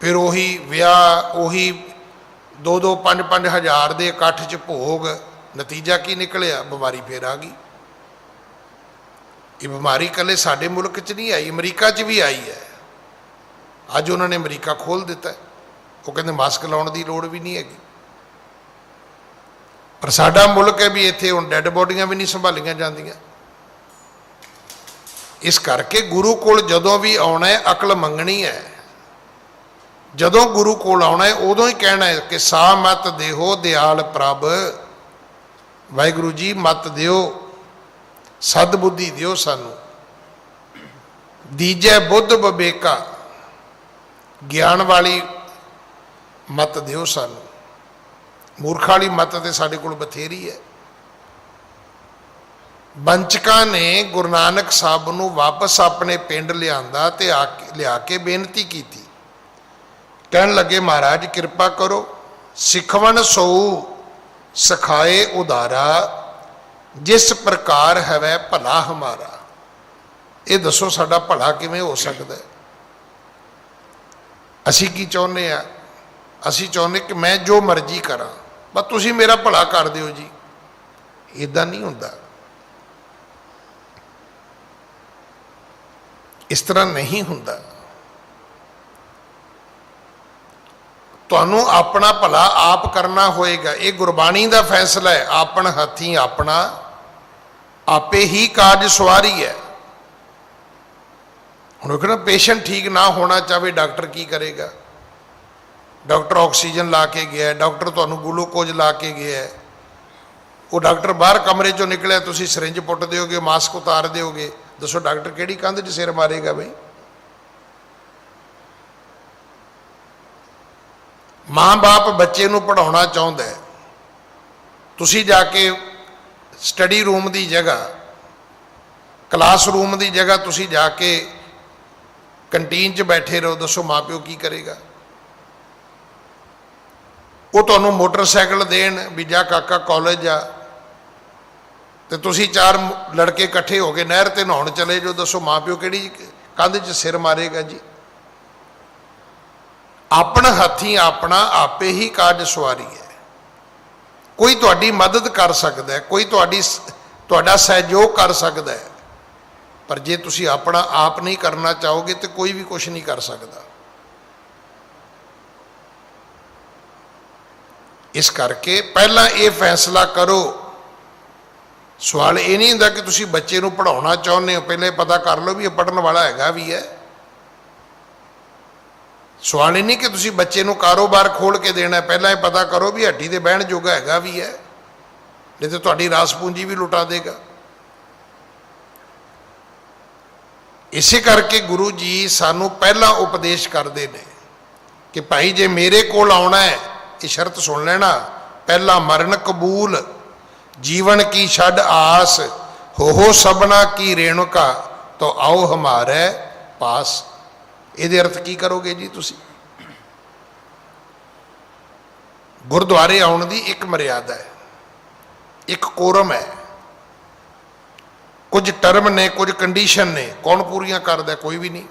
ਫਿਰ ਉਹੀ ਵਿਆਹ, ਉਹੀ 2-2, 5-5 ਹਜ਼ਾਰ ਦੇ ਇਕੱਠ 'ਚ ਭੋਗ। ਨਤੀਜਾ ਕੀ ਨਿਕਲਿਆ? ਬਿਮਾਰੀ ਫਿਰ ਆ ਗਈ। ਇਹ ਬਿਮਾਰੀ ਇਕੱਲੇ ਸਾਡੇ ਮੁਲਕ 'ਚ ਨਹੀਂ ਆਈ, ਅਮਰੀਕਾ 'ਚ ਵੀ ਆਈ ਹੈ। ਅੱਜ ਉਹਨਾਂ ਨੇ ਅਮਰੀਕਾ ਖੋਲ੍ਹ ਦਿੱਤਾ। ਉਹ ਕਹਿੰਦੇ ਮਾਸਕ ਲਾਉਣ ਦੀ ਲੋੜ ਵੀ ਨਹੀਂ ਹੈਗੀ। ਪਰ ਸਾਡਾ ਮੁਲਕ ਹੈ ਵੀ ਇੱਥੇ ਹੁਣ ਡੈੱਡ ਬੋਡੀਆਂ ਵੀ ਨਹੀਂ ਸੰਭਾਲੀਆਂ ਜਾਂਦੀਆਂ। ਇਸ ਕਰਕੇ ਗੁਰੂ ਕੋਲ ਜਦੋਂ ਵੀ ਆਉਣਾ ਹੈ ਅਕਲ ਮੰਗਣੀ ਹੈ। ਜਦੋਂ ਗੁਰੂ ਕੋਲ ਆਉਣਾ ਹੈ ਉਦੋਂ ਹੀ ਕਹਿਣਾ ਹੈ ਕਿ ਸਾ ਮਤ ਦੇਹੋ ਦਿਆਲ ਪ੍ਰਭ। ਵਾਹਿਗੁਰੂ ਜੀ ਮਤ ਦਿਓ, ਸਦ ਬੁੱਧੀ ਦਿਓ ਸਾਨੂੰ। ਦੀਜੈ ਬੁੱਧ ਵਿਵੇਕਾ, ਗਿਆਨ ਵਾਲੀ ਮਤ ਦਿਓ ਸਾਨੂੰ। ਮੂਰਖ ਵਾਲੀ ਮਤ ਤੇ ਸਾਡੇ ਕੋਲ ਬਥੇਰੀ ਹੈ। ਵੰਚਕਾਂ ਨੇ ਗੁਰੂ ਨਾਨਕ ਸਾਹਿਬ ਨੂੰ ਵਾਪਸ ਆਪਣੇ ਪਿੰਡ ਲਿਆਂਦਾ ਤੇ ਲਿਆ ਕੇ ਬੇਨਤੀ ਕੀਤੀ। ਕਹਿਣ ਲੱਗੇ ਮਹਾਰਾਜ ਕਿਰਪਾ ਕਰੋ, ਸਿਖਵਣ ਸੋ ਸਿਖਾਏ ਉਦਾਰਾ, ਜਿਸ ਪ੍ਰਕਾਰ ਹੈ ਭਲਾ ਹਮਾਰਾ। ਇਹ ਦੱਸੋ ਸਾਡਾ ਭਲਾ ਕਿਵੇਂ ਹੋ ਸਕਦਾ? ਅਸੀਂ ਕੀ ਚਾਹੁੰਦੇ ਆ? ਅਸੀਂ ਚਾਹੁੰਦੇ ਕਿ ਮੈਂ ਜੋ ਮਰਜ਼ੀ ਕਰਾਂ, ਬਸ ਤੁਸੀਂ ਮੇਰਾ ਭਲਾ ਕਰ ਦਿਓ ਜੀ। ਇੱਦਾਂ ਨਹੀਂ ਹੁੰਦਾ। ਇਸ ਤਰ੍ਹਾਂ ਨਹੀਂ ਹੁੰਦਾ। ਤੁਹਾਨੂੰ ਆਪਣਾ ਭਲਾ ਆਪ ਕਰਨਾ ਹੋਏਗਾ। ਇਹ ਗੁਰਬਾਣੀ ਦਾ ਫੈਸਲਾ ਹੈ। ਆਪਣ ਹੱਥੀਂ ਆਪਣਾ ਆਪੇ ਹੀ ਕਾਜ ਸਵਾਰੀ ਹੈ। ਹੁਣ ਉਹ ਕਹਿੰਦਾ ਪੇਸ਼ੈਂਟ ਠੀਕ ਨਾ ਹੋਣਾ ਚਾਹੇ, ਡਾਕਟਰ ਕੀ ਕਰੇਗਾ? ਡਾਕਟਰ ਆਕਸੀਜਨ ਲਾ ਕੇ ਗਿਆ, ਡਾਕਟਰ ਤੁਹਾਨੂੰ ਗਲੂਕੋਜ਼ ਲਾ ਕੇ ਗਿਆ, ਉਹ ਡਾਕਟਰ ਬਾਹਰ ਕਮਰੇ ਚੋਂ ਨਿਕਲਿਆ, ਤੁਸੀਂ ਸਿਰਿੰਜ ਪੁੱਟ ਦਿਓਗੇ, ਮਾਸਕ ਉਤਾਰ ਦਿਓਗੇ, ਦੱਸੋ ਡਾਕਟਰ ਕਿਹੜੀ ਕੰਧ 'ਚ ਸਿਰ ਮਾਰੇਗਾ ਬਈ? ਮਾਂ-ਬਾਪ ਬੱਚੇ ਨੂੰ ਪੜ੍ਹਾਉਣਾ ਚਾਹੁੰਦਾ ਹੈ, ਤੁਸੀਂ ਜਾ ਕੇ ਸਟੱਡੀ ਰੂਮ ਦੀ ਜਗ੍ਹਾ, ਕਲਾਸਰੂਮ ਦੀ ਜਗ੍ਹਾ ਤੁਸੀਂ ਜਾ ਕੇ ਕੰਟੀਨ 'ਚ ਬੈਠੇ ਰਹੋ, ਦੱਸੋ ਮਾਂ-ਪਿਓ ਕੀ ਕਰੇਗਾ? ਉਹ ਤੁਹਾਨੂੰ ਮੋਟਰਸਾਈਕਲ ਦੇਣ ਵੀ ਜਾ ਕਾਕਾ ਕਾਲਜ ਜਾ, ਤੇ ਤੁਸੀਂ 4 ਲੜਕੇ ਇਕੱਠੇ ਹੋ ਕੇ ਨਹਿਰ ਤੇ ਨਹਾਉਣ ਚਲੇ ਜਾਓ, ਦੱਸੋ ਮਾਂ-ਪਿਓ ਕਿਹੜੀ ਕੰਧ 'ਚ ਸਿਰ ਮਾਰੇਗਾ ਜੀ? ਆਪਣ ਹੱਥੀਂ ਆਪਣਾ ਆਪੇ ਹੀ ਕਾਜ ਸਵਾਰੀ ਹੈ। ਕੋਈ ਤੁਹਾਡੀ ਮਦਦ ਕਰ ਸਕਦਾ ਹੈ, ਕੋਈ ਤੁਹਾਡਾ ਸਹਿਯੋਗ ਕਰ ਸਕਦਾ ਹੈ, ਪਰ ਜੇ ਤੁਸੀਂ ਆਪਣਾ ਆਪ ਨਹੀਂ ਕਰਨਾ ਚਾਹੋਗੇ ਤੇ ਕੋਈ ਵੀ ਕੁਝ ਨਹੀਂ ਕਰ ਸਕਦਾ। ਇਸ ਕਰਕੇ ਪਹਿਲਾਂ ਇਹ ਫੈਸਲਾ ਕਰੋ। ਸਵਾਲ ਇਹ ਨਹੀਂ ਹੁੰਦਾ ਕਿ ਤੁਸੀਂ ਬੱਚੇ ਨੂੰ ਪੜ੍ਹਾਉਣਾ ਚਾਹੁੰਦੇ ਹੋ, ਪਹਿਲੇ ਪਤਾ ਕਰ ਲਓ ਵੀ ਇਹ ਪੜ੍ਹਨ ਵਾਲਾ ਹੈਗਾ ਵੀ ਹੈ। ਸਵਾਲ ਇਹ ਨਹੀਂ ਕਿ ਤੁਸੀਂ ਬੱਚੇ ਨੂੰ ਕਾਰੋਬਾਰ ਖੋਲ੍ਹ ਕੇ ਦੇਣਾ, ਪਹਿਲਾਂ ਇਹ ਪਤਾ ਕਰੋ ਵੀ ਹੱਡੀ ਤੇ ਬਹਿਣ ਜੋਗਾ ਹੈਗਾ ਵੀ ਹੈ, ਨਹੀਂ ਤਾਂ ਤੁਹਾਡੀ ਰਾਸ ਪੂੰਜੀ ਵੀ ਲੁਟਾ ਦੇਗਾ। ਇਸੇ ਕਰਕੇ ਗੁਰੂ ਜੀ ਸਾਨੂੰ ਪਹਿਲਾਂ ਉਪਦੇਸ਼ ਕਰਦੇ ਨੇ ਕਿ ਭਾਈ ਜੇ ਮੇਰੇ ਕੋਲ ਆਉਣਾ ਹੈ, ਇਹ ਸ਼ਰਤ ਸੁਣ ਲੈਣਾ, ਪਹਿਲਾ ਮਰਨ ਕਬੂਲ, ਜੀਵਨ ਕੀ ਛੱਡ ਆਸ, ਹੋ ਸਭਨਾ ਕੀ ਰੇਣੁਕਾ, ਤੋ ਆਓ ਹਮਾਰੇ ਪਾਸ। ਇਹਦੇ ਅਰਥ ਕੀ ਕਰੋਗੇ ਜੀ ਤੁਸੀਂ? ਗੁਰਦੁਆਰੇ ਆਉਣ ਦੀ ਇੱਕ ਮਰਿਆਦਾ ਹੈ, ਇੱਕ ਕੋਰਮ ਹੈ, ਕੁਝ ਟਰਮ ਨੇ, ਕੁਝ ਕੰਡੀਸ਼ਨ ਨੇ। ਕੌਣ ਪੂਰੀਆਂ ਕਰਦਾ? ਕੋਈ ਵੀ ਨਹੀਂ।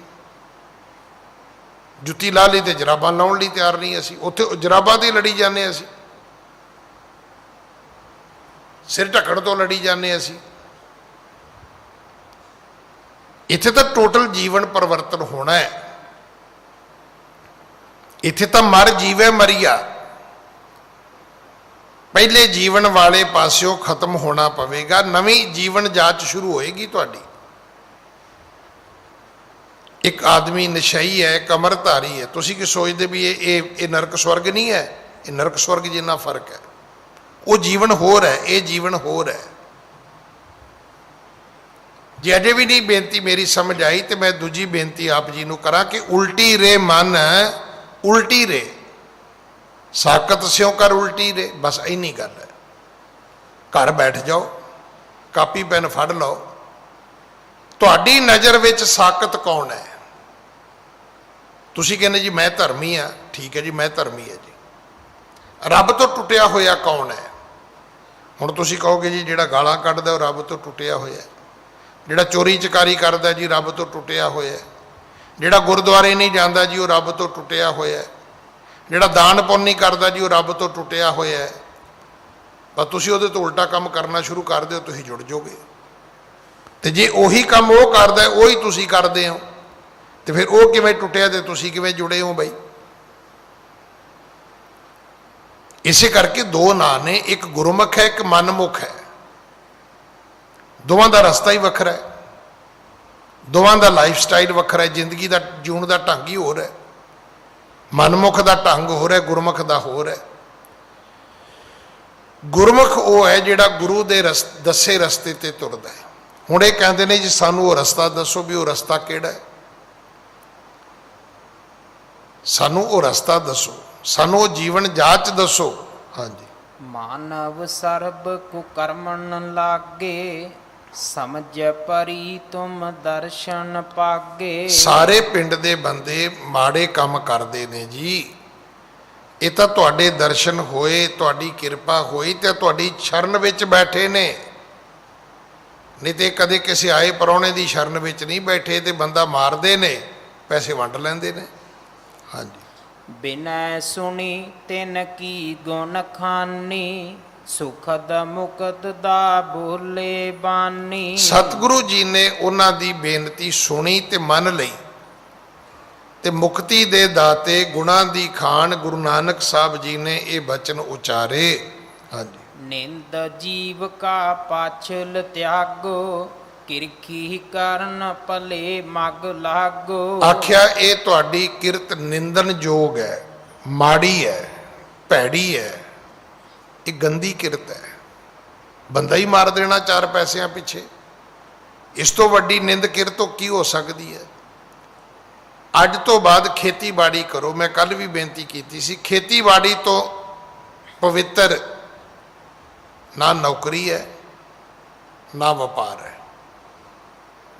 ਜੁੱਤੀ ਲਾ ਲਈ ਤੇ ਜਰਾਬਾਂ ਲਾਉਣ ਲਈ ਤਿਆਰ ਨਹੀਂ ਅਸੀਂ, ਉੱਥੇ ਜਰਾਬਾਂ ਤੇ ਲੜੀ ਜਾਂਦੇ ਅਸੀਂ, ਸਿਰ ਢੱਕਣ ਤੋਂ ਲੜੀ ਜਾਂਦੇ ਅਸੀਂ। ਇੱਥੇ ਤਾਂ ਟੋਟਲ ਜੀਵਨ ਪਰਿਵਰਤਨ ਹੋਣਾ ਹੈ। ਇੱਥੇ ਤਾਂ ਮਰ ਜੀਵੇ ਮਰੀਆ, ਪਹਿਲੇ ਜੀਵਨ ਵਾਲੇ ਪਾਸਿਓਂ ਖਤਮ ਹੋਣਾ ਪਵੇਗਾ, ਨਵੀਂ ਜੀਵਨ ਜਾਂਚ ਸ਼ੁਰੂ ਹੋਏਗੀ ਤੁਹਾਡੀ। ਇੱਕ ਆਦਮੀ ਨਸ਼ਈ ਹੈ, ਕਮਰਧਾਰੀ ਹੈ, ਤੁਸੀਂ ਕੀ ਸੋਚਦੇ ਵੀ ਇਹ ਨਰਕ ਸਵਰਗ ਨਹੀਂ ਹੈ? ਇਹ ਨਰਕ ਸਵਰਗ ਜਿੰਨਾ ਫਰਕ ਹੈ। ਉਹ ਜੀਵਨ ਹੋਰ ਹੈ, ਇਹ ਜੀਵਨ ਹੋਰ ਹੈ। ਜੇ ਅਜੇ ਵੀ ਨਹੀਂ ਬੇਨਤੀ ਮੇਰੀ ਸਮਝ ਆਈ ਤੇ ਮੈਂ ਦੂਜੀ ਬੇਨਤੀ ਆਪ ਜੀ ਨੂੰ ਕਰਾਂ ਕਿ ਉਲਟੀ ਰੇ ਮਨ, ਉਲਟੀ ਰੇ ਸਾਕਤ ਸਿਉ ਕਰ ਉਲਟੀ ਰੇ, ਬਸ ਇੰਨੀ ਗੱਲ ਹੈ। ਘਰ ਬੈਠ ਜਾਓ, ਕਾਪੀ ਪੈਨ ਫੜ ਲਓ, ਤੁਹਾਡੀ ਨਜ਼ਰ ਵਿੱਚ ਸਾਕਤ ਕੌਣ ਹੈ? ਤੁਸੀਂ ਕਹਿੰਦੇ ਜੀ ਮੈਂ ਧਰਮੀ ਆ, ਠੀਕ ਹੈ ਜੀ ਮੈਂ ਧਰਮੀ ਹੈ ਜੀ। ਰੱਬ ਤੋਂ ਟੁੱਟਿਆ ਹੋਇਆ ਕੌਣ ਹੈ? ਹੁਣ ਤੁਸੀਂ ਕਹੋਗੇ ਜੀ ਜਿਹੜਾ ਗਾਲਾਂ ਕੱਢਦਾ ਉਹ ਰੱਬ ਤੋਂ ਟੁੱਟਿਆ ਹੋਇਆ, ਜਿਹੜਾ ਚੋਰੀ ਚਕਾਰੀ ਕਰਦਾ ਜੀ ਰੱਬ ਤੋਂ ਟੁੱਟਿਆ ਹੋਇਆ, ਜਿਹੜਾ ਗੁਰਦੁਆਰੇ ਨਹੀਂ ਜਾਂਦਾ ਜੀ ਉਹ ਰੱਬ ਤੋਂ ਟੁੱਟਿਆ ਹੋਇਆ, ਜਿਹੜਾ ਦਾਨ ਪੁੰਨ ਨਹੀਂ ਕਰਦਾ ਜੀ ਉਹ ਰੱਬ ਤੋਂ ਟੁੱਟਿਆ ਹੋਇਆ ਹੈ। ਪਰ ਤੁਸੀਂ ਉਹਦੇ ਤੋਂ ਉਲਟਾ ਕੰਮ ਕਰਨਾ ਸ਼ੁਰੂ ਕਰ ਦਿਓ, ਤੁਸੀਂ ਜੁੜ ਜਾਓਗੇ। ਤੇ ਜੇ ਉਹੀ ਕੰਮ ਉਹ ਕਰਦਾ ਉਹੀ ਤੁਸੀਂ ਕਰਦੇ ਹੋ, ਤੇ ਫਿਰ ਉਹ ਕਿਵੇਂ ਟੁੱਟਿਆ ਤੇ ਤੁਸੀਂ ਕਿਵੇਂ ਜੁੜੇ ਹੋ ਬਈ? ਇਸੇ ਕਰਕੇ ਦੋ ਨਾਂ ਨੇ, ਇੱਕ ਗੁਰਮੁਖ ਹੈ, ਇੱਕ ਮਨਮੁਖ ਹੈ। ਦੋਵਾਂ ਦਾ ਰਸਤਾ ਹੀ ਵੱਖਰਾ ਹੈ, ਦੋਵਾਂ ਦਾ ਲਾਈਫ ਸਟਾਈਲ ਵੱਖਰਾ ਹੈ, ਜ਼ਿੰਦਗੀ ਦਾ ਜਿਉਣ ਦਾ ਢੰਗ ਹੀ ਹੋਰ ਹੈ। ਮਨਮੁਖ ਦਾ ਢੰਗ ਹੋਰ ਹੈ, ਗੁਰਮੁਖ ਦਾ ਹੋਰ ਹੈ। ਗੁਰਮੁਖ ਉਹ ਹੈ ਜਿਹੜਾ ਗੁਰੂ ਦੇ ਦੱਸੇ ਰਸਤੇ ਤੇ ਤੁਰਦਾ ਹੈ। ਹੁਣ ਇਹ ਕਹਿੰਦੇ ਨੇ ਜੀ ਸਾਨੂੰ ਉਹ ਰਸਤਾ ਦੱਸੋ, ਵੀ ਉਹ ਰਸਤਾ ਕਿਹੜਾ ਹੈ? ਸਾਨੂੰ ਉਹ ਰਸਤਾ ਦੱਸੋ, ਸਾਨੂੰ ਉਹ ਜੀਵਨ ਜਾਂਚ ਦੱਸੋ। ਹਾਂਜੀ। ਮਾਨਵ ਸਰਬ ਕੁਕਰਮਨ ਲਾਗੇ, ਸਮਝ ਪਰੀ ਤੁਮ ਦਰਸ਼ਨ ਪਾਗੇ। ਸਾਰੇ ਪਿੰਡ ਦੇ ਬੰਦੇ ਮਾੜੇ ਕੰਮ ਕਰਦੇ ਨੇ ਜੀ, ਇਹ ਤਾਂ ਤੁਹਾਡੇ ਦਰਸ਼ਨ ਹੋਏ, ਤੁਹਾਡੀ ਕਿਰਪਾ ਹੋਈ ਤੇ ਤੁਹਾਡੀ ਸ਼ਰਨ ਵਿੱਚ ਬੈਠੇ ਨੇ, ਨਹੀਂ ਤੇ ਕਦੇ ਕਿਸੇ ਆਏ ਪਰਾਉਣੇ ਦੀ ਸ਼ਰਨ ਵਿੱਚ ਨਹੀਂ ਬੈਠੇ ਤੇ ਬੰਦਾ ਮਾਰਦੇ ਨੇ, ਪੈਸੇ ਵੰਡ ਲੈਂਦੇ ਨੇ। ਹਾਂਜੀ। ਬਿਨੈ ਸੁਣੀ ਤਿਨ ਕੀ ਗੁਣ ਖਾਨੀ, ਸੁਖਦ ਮੁਕਤ ਦਾ ਬੋਲੇ ਬਾਣੀ। ਸਤਿਗੁਰੂ ਜੀ ਨੇ ਉਹਨਾਂ ਦੀ ਬੇਨਤੀ ਸੁਣੀ ਤੇ ਮੰਨ ਲਈ ਤੇ ਮੁਕਤੀ ਦੇ ਦਾਤੇ ਗੁਣਾਂ ਦੀ ਖਾਨ ਗੁਰੂ ਨਾਨਕ ਸਾਹਿਬ ਜੀ ਨੇ ਇਹ ਬਚਨ ਉਚਾਰੇ। ਹਾਂਜੀ। ਨਿੰਦ ਜੀਵ ਕਾ ਪਾਛਲ ਤਿਆਗੋ, ਕਿਰਖੀ ਕਰਨ ਭਲੇ ਮਗ ਲਾਗੋ। ਆਖਿਆ ਇਹ ਤੁਹਾਡੀ ਕਿਰਤ ਨਿੰਦਨ ਯੋਗ ਹੈ, ਮਾੜੀ ਹੈ, ਭੈੜੀ ਹੈ, ਇਹ ਗੰਦੀ ਕਿਰਤ ਹੈ। ਬੰਦਾ ਹੀ ਮਾਰ ਦੇਣਾ 4 ਪੈਸਿਆਂ ਪਿੱਛੇ, ਇਸ ਤੋਂ ਵੱਡੀ ਨਿੰਦ ਕਿਰਤ ਕੀ ਹੋ ਸਕਦੀ ਹੈ। ਅੱਜ ਤੋਂ ਬਾਅਦ ਖੇਤੀਬਾੜੀ ਕਰੋ। ਮੈਂ ਕੱਲ ਵੀ ਬੇਨਤੀ ਕੀਤੀ ਸੀ, ਖੇਤੀਬਾੜੀ ਤੋਂ ਪਵਿੱਤਰ ਨਾ ਨੌਕਰੀ ਹੈ, ਨਾ ਵਪਾਰ ਹੈ,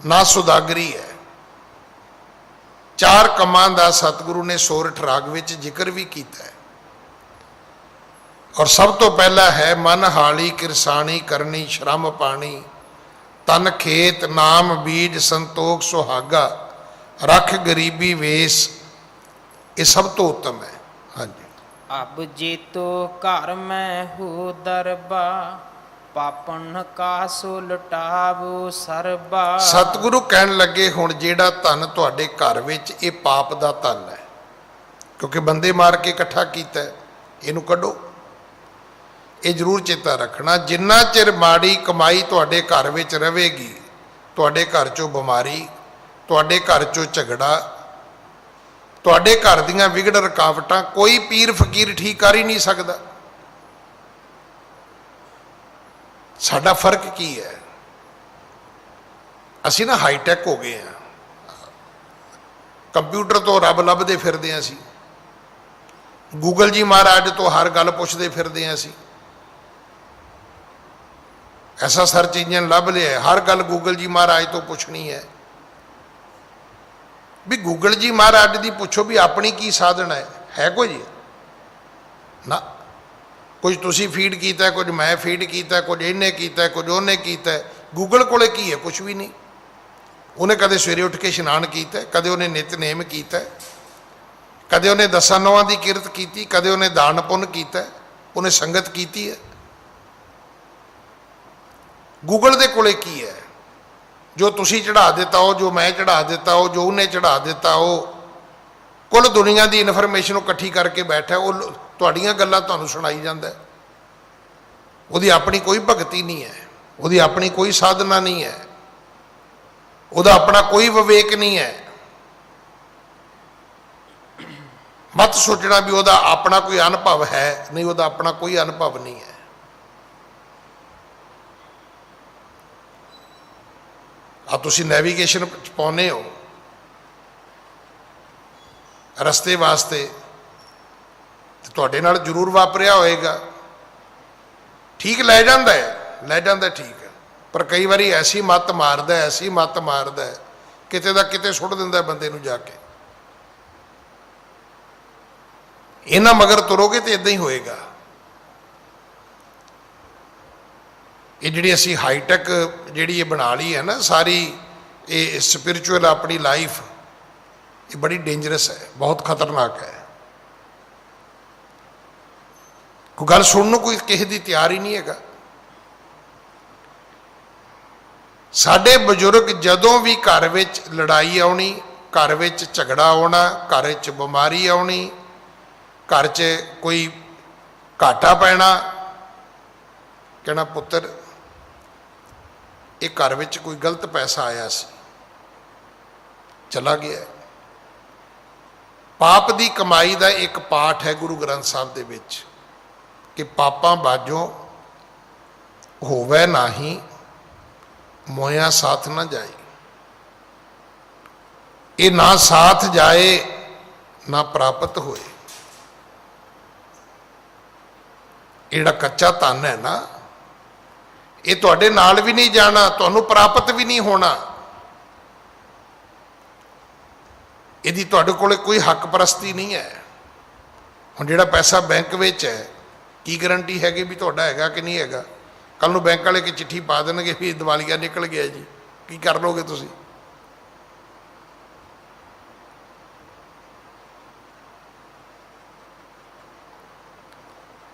ਨਾ ਸੁਦਾਗਰੀ ਹੈ। 4 ਕੰਮਾਂ ਦਾ ਸਤਿਗੁਰੂ ਨੇ ਸੋਰਠ ਰਾਗ ਵਿੱਚ ਜ਼ਿਕਰ ਵੀ ਕੀਤਾ ਹੈ। ਔਰ ਸਭ ਤੋਂ ਪਹਿਲਾ ਹੈ ਮਨ ਹਾਲੀ ਕਿਰਸਾਣੀ ਕਰਨੀ ਸ਼ਰਮ ਪਾਣੀ, ਤਨ ਖੇਤ ਨਾਮ ਬੀਜ ਸੰਤੋਖ ਸੁਹਾਗਾ, ਰੱਖ ਗਰੀਬੀ ਵੇਸ। ਇਹ ਸਭ ਤੋਂ ਉੱਤਮ ਹੈ। ਹਾਂਜੀ। ਅਬ ਜੇਤੋ ਘਰ ਮੈਂ ਹੋ ਦਰਬਾ, ਪਾਪਨ ਕਾ ਸੋ ਲਟਾਵੋ ਸਰਬਾ। ਸਤਿਗੁਰੂ ਕਹਿਣ ਲੱਗੇ ਹੁਣ ਜਿਹੜਾ ਧਨ ਤੁਹਾਡੇ ਘਰ ਵਿੱਚ, ਇਹ ਪਾਪ ਦਾ ਧਨ ਹੈ, ਕਿਉਂਕਿ ਬੰਦੇ ਮਾਰ ਕੇ ਇਕੱਠਾ ਕੀਤਾ ਹੈ, ਇਹਨੂੰ ਕੱਢੋ। ਇਹ ਜ਼ਰੂਰ ਚੇਤਾ ਰੱਖਣਾ, ਜਿੰਨਾ ਚਿਰ ਮਾੜੀ ਕਮਾਈ ਤੁਹਾਡੇ ਘਰ ਵਿੱਚ ਰਹੇਗੀ, ਤੁਹਾਡੇ ਘਰ 'ਚੋਂ ਬਿਮਾਰੀ, ਤੁਹਾਡੇ ਘਰ 'ਚੋਂ ਝਗੜਾ, ਤੁਹਾਡੇ ਘਰ ਦੀਆਂ ਵਿਗੜ ਰੁਕਾਵਟਾਂ ਕੋਈ ਪੀਰ ਫਕੀਰ ਠੀਕ ਕਰ ਹੀ ਨਹੀਂ ਸਕਦਾ। ਸਾਡਾ ਫਰਕ ਕੀ ਹੈ? ਅਸੀਂ ਨਾ ਹਾਈਟੈਕ ਹੋ ਗਏ ਹਾਂ, ਕੰਪਿਊਟਰ ਤੋਂ ਰੱਬ ਲੱਭਦੇ ਫਿਰਦੇ ਹਾਂ ਅਸੀਂ, ਗੂਗਲ ਜੀ ਮਹਾਰਾਜ ਤੋਂ ਹਰ ਗੱਲ ਪੁੱਛਦੇ ਫਿਰਦੇ ਹਾਂ ਅਸੀਂ। ਐਸਾ ਸਰਚ ਇੰਜਨ ਲੱਭ ਲਿਆ, ਹਰ ਗੱਲ ਗੂਗਲ ਜੀ ਮਹਾਰਾਜ ਤੋਂ ਪੁੱਛਣੀ ਹੈ। ਵੀ ਗੂਗਲ ਜੀ ਮਹਾਰਾਜ ਦੀ ਪੁੱਛੋ ਵੀ ਆਪਣੀ ਕੀ ਸਾਧਨ ਹੈ ਕੋਈ ਨਾ। ਕੁਝ ਤੁਸੀਂ ਫੀਡ ਕੀਤਾ, ਕੁਝ ਮੈਂ ਫੀਡ ਕੀਤਾ, ਕੁਝ ਇਹਨੇ ਕੀਤਾ, ਕੁਝ ਉਹਨੇ ਕੀਤਾ। ਗੂਗਲ ਕੋਲੇ ਕੀ ਹੈ? ਕੁਝ ਵੀ ਨਹੀਂ। ਉਹਨੇ ਕਦੇ ਸਵੇਰੇ ਉੱਠ ਕੇ ਇਸ਼ਨਾਨ ਕੀਤਾ, ਕਦੇ ਉਹਨੇ ਨਿਤਨੇਮ ਕੀਤਾ, ਕਦੇ ਉਹਨੇ 10 ਨੌਆਂ ਦੀ ਕਿਰਤ ਕੀਤੀ, ਕਦੇ ਉਹਨੇ ਦਾਨ ਪੁੰਨ ਕੀਤਾ, ਉਹਨੇ ਸੰਗਤ ਕੀਤੀ ਹੈ। ਗੂਗਲ ਦੇ ਕੋਲੇ ਕੀ ਹੈ? ਜੋ ਤੁਸੀਂ ਚੜਾ ਦਿੱਤਾ, ਉਹ ਜੋ ਮੈਂ ਚੜਾ ਦਿੱਤਾ, ਉਹ ਜੋ ਉਹਨੇ ਚੜਾ ਦਿੱਤਾ, ਉਹ ਕੁੱਲ ਦੁਨੀਆ ਦੀ ਇਨਫੋਰਮੇਸ਼ਨ ਉਹ ਇਕੱਠੀ ਕਰਕੇ ਬੈਠਾ, ਉਹ ਤੁਹਾਡੀਆਂ ਗੱਲਾਂ ਤੁਹਾਨੂੰ ਸੁਣਾਈ ਜਾਂਦਾ। ਉਹਦੀ ਆਪਣੀ ਕੋਈ ਭਗਤੀ ਨਹੀਂ ਹੈ, ਉਹਦੀ ਆਪਣੀ ਕੋਈ ਸਾਧਨਾ ਨਹੀਂ ਹੈ, ਉਹਦਾ ਆਪਣਾ ਕੋਈ ਵਿਵੇਕ ਨਹੀਂ ਹੈ। ਮਤ ਸੋਚਣਾ ਵੀ ਉਹਦਾ ਆਪਣਾ ਕੋਈ ਅਨੁਭਵ ਹੈ, ਨਹੀਂ, ਉਹਦਾ ਆਪਣਾ ਕੋਈ ਅਨੁਭਵ ਨਹੀਂ ਹੈ। ਆ ਤੁਸੀਂ ਨੈਵੀਗੇਸ਼ਨ ਪਾਉਂਦੇ ਹੋ ਰਸਤੇ ਵਾਸਤੇ, ਤੁਹਾਡੇ ਨਾਲ ਜ਼ਰੂਰ ਵਾਪਰਿਆ ਹੋਏਗਾ। ਠੀਕ ਲੈ ਜਾਂਦਾ ਠੀਕ ਹੈ, ਪਰ ਕਈ ਵਾਰੀ ਐਸੀ ਮੱਤ ਮਾਰਦਾ ਕਿਤੇ ਦਾ ਕਿਤੇ ਸੁੱਟ ਦਿੰਦਾ ਬੰਦੇ ਨੂੰ ਜਾ ਕੇ। ਇਹਨਾਂ ਮਗਰ ਤੁਰੋਗੇ ਤੇ ਇਦਾਂ ਹੀ ਹੋਏਗਾ। ਇਹ ਜਿਹੜੀ ਅਸੀਂ ਹਾਈਟੈਕ ਜਿਹੜੀ ਇਹ ਬਣਾ ਲਈ ਹੈ ਨਾ ਸਾਰੀ, ਇਹ ਸਪਿਰਿਚੁਅਲ ਆਪਣੀ ਲਾਈਫ, ਇਹ ਬੜੀ ਡੇਂਜਰਸ ਹੈ, ਬਹੁਤ ਖਤਰਨਾਕ ਹੈ। ਕੋਈ ਗੱਲ ਸੁਣਨ ਨੂੰ ਕੋਈ ਕਿਸੇ ਦੀ ਤਿਆਰ ਹੀ ਨਹੀਂ ਹੈਗਾ। ਸਾਡੇ ਬਜ਼ੁਰਗ ਜਦੋਂ ਵੀ ਘਰ ਵਿੱਚ ਲੜਾਈ ਆਉਣੀ, ਘਰ ਵਿੱਚ ਝਗੜਾ ਆਉਣਾ, ਘਰ ਵਿੱਚ ਬਿਮਾਰੀ ਆਉਣੀ, ਘਰ 'ਚ ਕੋਈ ਘਾਟਾ ਪੈਣਾ, ਕਹਿਣਾ ਪੁੱਤਰ ਇਹ ਘਰ ਵਿੱਚ ਕੋਈ ਗਲਤ ਪੈਸਾ ਆਇਆ ਸੀ, ਚਲਾ ਗਿਆ। ਪਾਪ ਦੀ ਕਮਾਈ ਦਾ ਇੱਕ ਪਾਠ ਹੈ ਗੁਰੂ ਗ੍ਰੰਥ ਸਾਹਿਬ ਦੇ ਵਿੱਚ ਕਿ ਪਾਪਾਂ ਬਾਝੋਂ ਹੋਵੇ ਨਾਹੀ, ਮੋਇਆ ਸਾਥ ਨਾ ਜਾਏ। ਇਹ ਨਾ ਸਾਥ ਜਾਏ ਨਾ ਪ੍ਰਾਪਤ ਹੋਏ। ਇਹ ਜਿਹੜਾ ਕੱਚਾ ਧਨ ਹੈ ਨਾ, ਇਹ ਤੁਹਾਡੇ ਨਾਲ ਵੀ ਨਹੀਂ ਜਾਣਾ, ਤੁਹਾਨੂੰ ਪ੍ਰਾਪਤ ਵੀ ਨਹੀਂ ਹੋਣਾ। ਇਹਦੀ ਤੁਹਾਡੇ ਕੋਲ ਕੋਈ ਹੱਕ ਪ੍ਰਸਤੀ ਨਹੀਂ ਹੈ। ਹੁਣ ਜਿਹੜਾ ਪੈਸਾ ਬੈਂਕ ਵਿੱਚ ਹੈ, ਕੀ ਗਰੰਟੀ ਹੈਗੀ ਵੀ ਤੁਹਾਡਾ ਹੈਗਾ ਕਿ ਨਹੀਂ ਹੈਗਾ? ਕੱਲ ਨੂੰ ਬੈਂਕ ਵਾਲੇ ਕਿ ਚਿੱਠੀ ਪਾ ਦੇਣਗੇ ਵੀ ਦੀਵਾਲੀਆ ਨਿਕਲ ਗਿਆ ਜੀ, ਕੀ ਕਰ ਲਓਗੇ ਤੁਸੀਂ?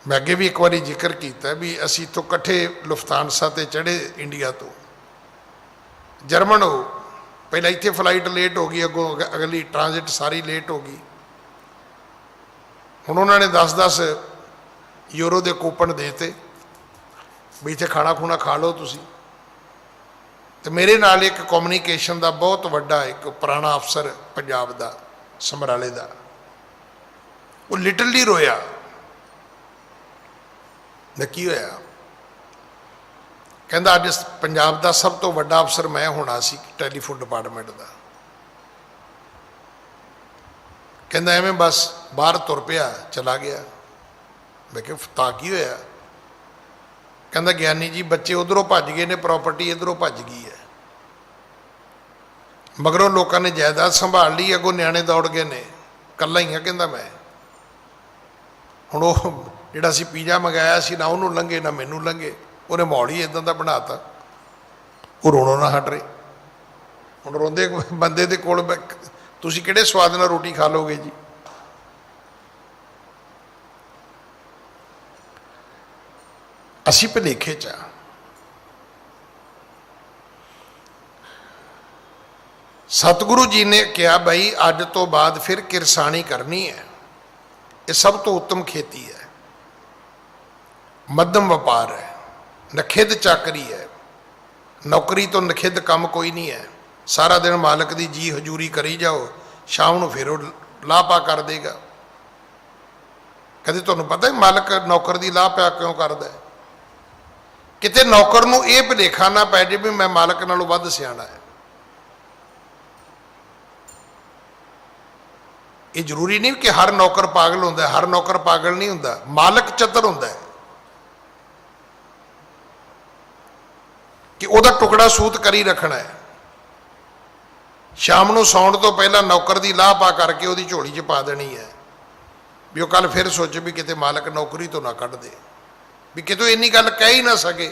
मैं अगे भी एक बार जिक्र किया भी असी इतों कट्ठे लुफ्तानसा ते चढ़े इंडिया तो जर्मन हो पहले इतने फ्लाइट लेट हो गई, अगों अगली ट्रांजिट सारी लेट हो गई। हुण उन्होंने 10-10 यूरो के कूपन देते भी इतने खाना खूना खा लो तुसी। तो मेरे नाल एक कम्यूनीकेशन का बहुत वड्डा एक पुराना अफसर पंजाब का समराले का, वो लिटरली रोया। की होया? कहता अज पंजाब का सब तो वड्डा अफसर मैं होना सी टैलीफोन डिपार्टमेंट का। कहता एवें बस बाहर तुर पिया चला गया। मैं ता की होया? कहता ज्ञानी जी बच्चे उधरों भज गए ने, प्रॉपर्टी इधरों भज गई है, मगरों लोगों ने जायदाद संभाल ली, अगों न्याणे दौड़ गए ने, कला ही हाँ। कहता मैं हुण वो जिहड़ा असीं पीजा मंगाया सी ना उन्होंने लंघे ना मैनू लंघे, उन्हें माहौल ही इदां दा बनाता। वो रोणों ना हट रहे। हुण रोंदे बंदे दे कोल तुसीं किहड़े स्वाद नाल रोटी खा लोगे जी? असीं भुलेखे च आ। सतगुरु जी ने कहा भाई अज तो बाद फिर किरसानी करनी है, ये सब तो उत्तम खेती है, मध्यम व्यापार है, नखिद चाकरी है, नौकरी तो नखिद काम कोई नहीं है। सारा दिन मालक की जी हजूरी करी जाओ, शाम को फिर लापा कर देगा। कदे तुहानूं पता है मालक नौकर की लाह पिया क्यों करता है? किते नौकर नूं यह भुलेखा ना पै जाए भी मैं मालक नालों वध सियाणा है। ये जरूरी नहीं कि हर नौकर पागल होंदा है, हर नौकर पागल नहीं होंदा, मालक चतुर होंदा है कि वह टुकड़ा सूत करी रखना है। शाम को सौण तो पहला नौकर की लाह पा करके वो झोली च पा देनी है भी वो कल फिर सोचे भी किते मालक नौकरी तो ना कढ़ दे, भी कितों इन्नी गल कह ही ना सके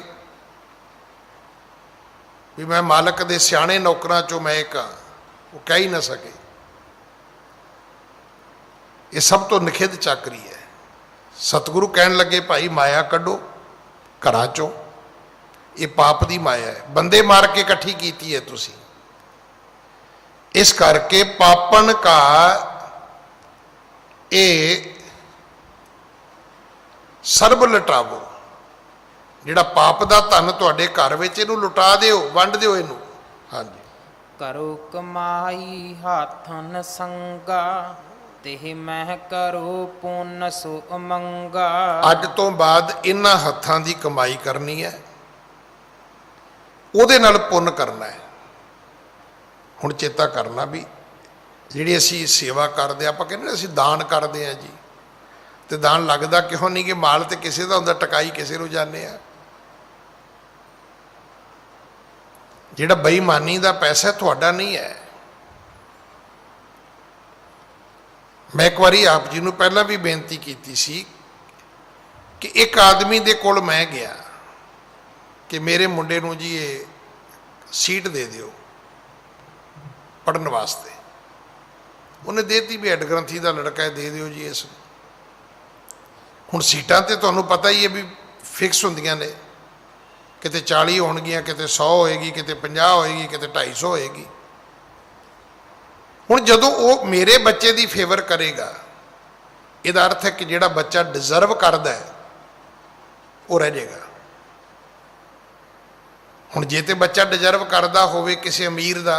भी मैं मालक दे सियाणे नौकरां चों मैं एक हाँ, वो कह ही ना सके। ये सब तो निखिद चाकरी है। सतगुरु कहन लगे भाई माया कढ़ो घरां चों, ये पाप की माया है, बंदे मार के इकट्ठी की है तुसी। इस करके पापन का ये सरब लटावो, जिहड़ा पाप का धन तुहाडे घर विच इहनूं लुटा दिओ, वंड दिओ इहनूं। हाँ जी। करो कमाई हाथन संगा, तेह मह करो पुन सो मंगा। अज तो बाद इन्हां हत्थां दी कमाई करनी है, ਉਹਦੇ ਨਾਲ पुन करना है। ਹੁਣ चेता करना भी ਜਿਹੜੀ ਅਸੀਂ सेवा करते ਆਪਾਂ ਕਹਿੰਦੇ ਅਸੀਂ दान करते हैं जी, तो दान लगता क्यों नहीं कि माल तो किसी का ਹੁੰਦਾ, टकाई किसी ਨੂੰ ਜਾਂਦੇ ਆ। ਜਿਹੜਾ ਬੇਈਮਾਨੀ ਦਾ पैसा ਤੁਹਾਡਾ नहीं है। मैं एक बार आप जी ਨੂੰ ਪਹਿਲਾਂ भी बेनती की सी कि एक आदमी ਦੇ ਕੋਲ मैं गया कि मेरे मुंडे नूं जी ये सीट दे दिओ पढ़न वास्ते। उन्हें देती भी हैड ग्रंथी का लड़का है, दे दिओ जी इस। हुण सीटां ते तुहानूं पता ही है भी फिक्स हुंदियां ने, किते 40 होणगियां, किते 100 होएगी, किते 50 होएगी, किते 250 होएगी। हुण जदों वो मेरे बच्चे की फेवर करेगा, इहदा अर्थ है कि जिहड़ा बच्चा डिजर्व करदा है वो रह जाएगा। हुण जे ते बच्चा डिजर्व करदा होवे किसी अमीर दा,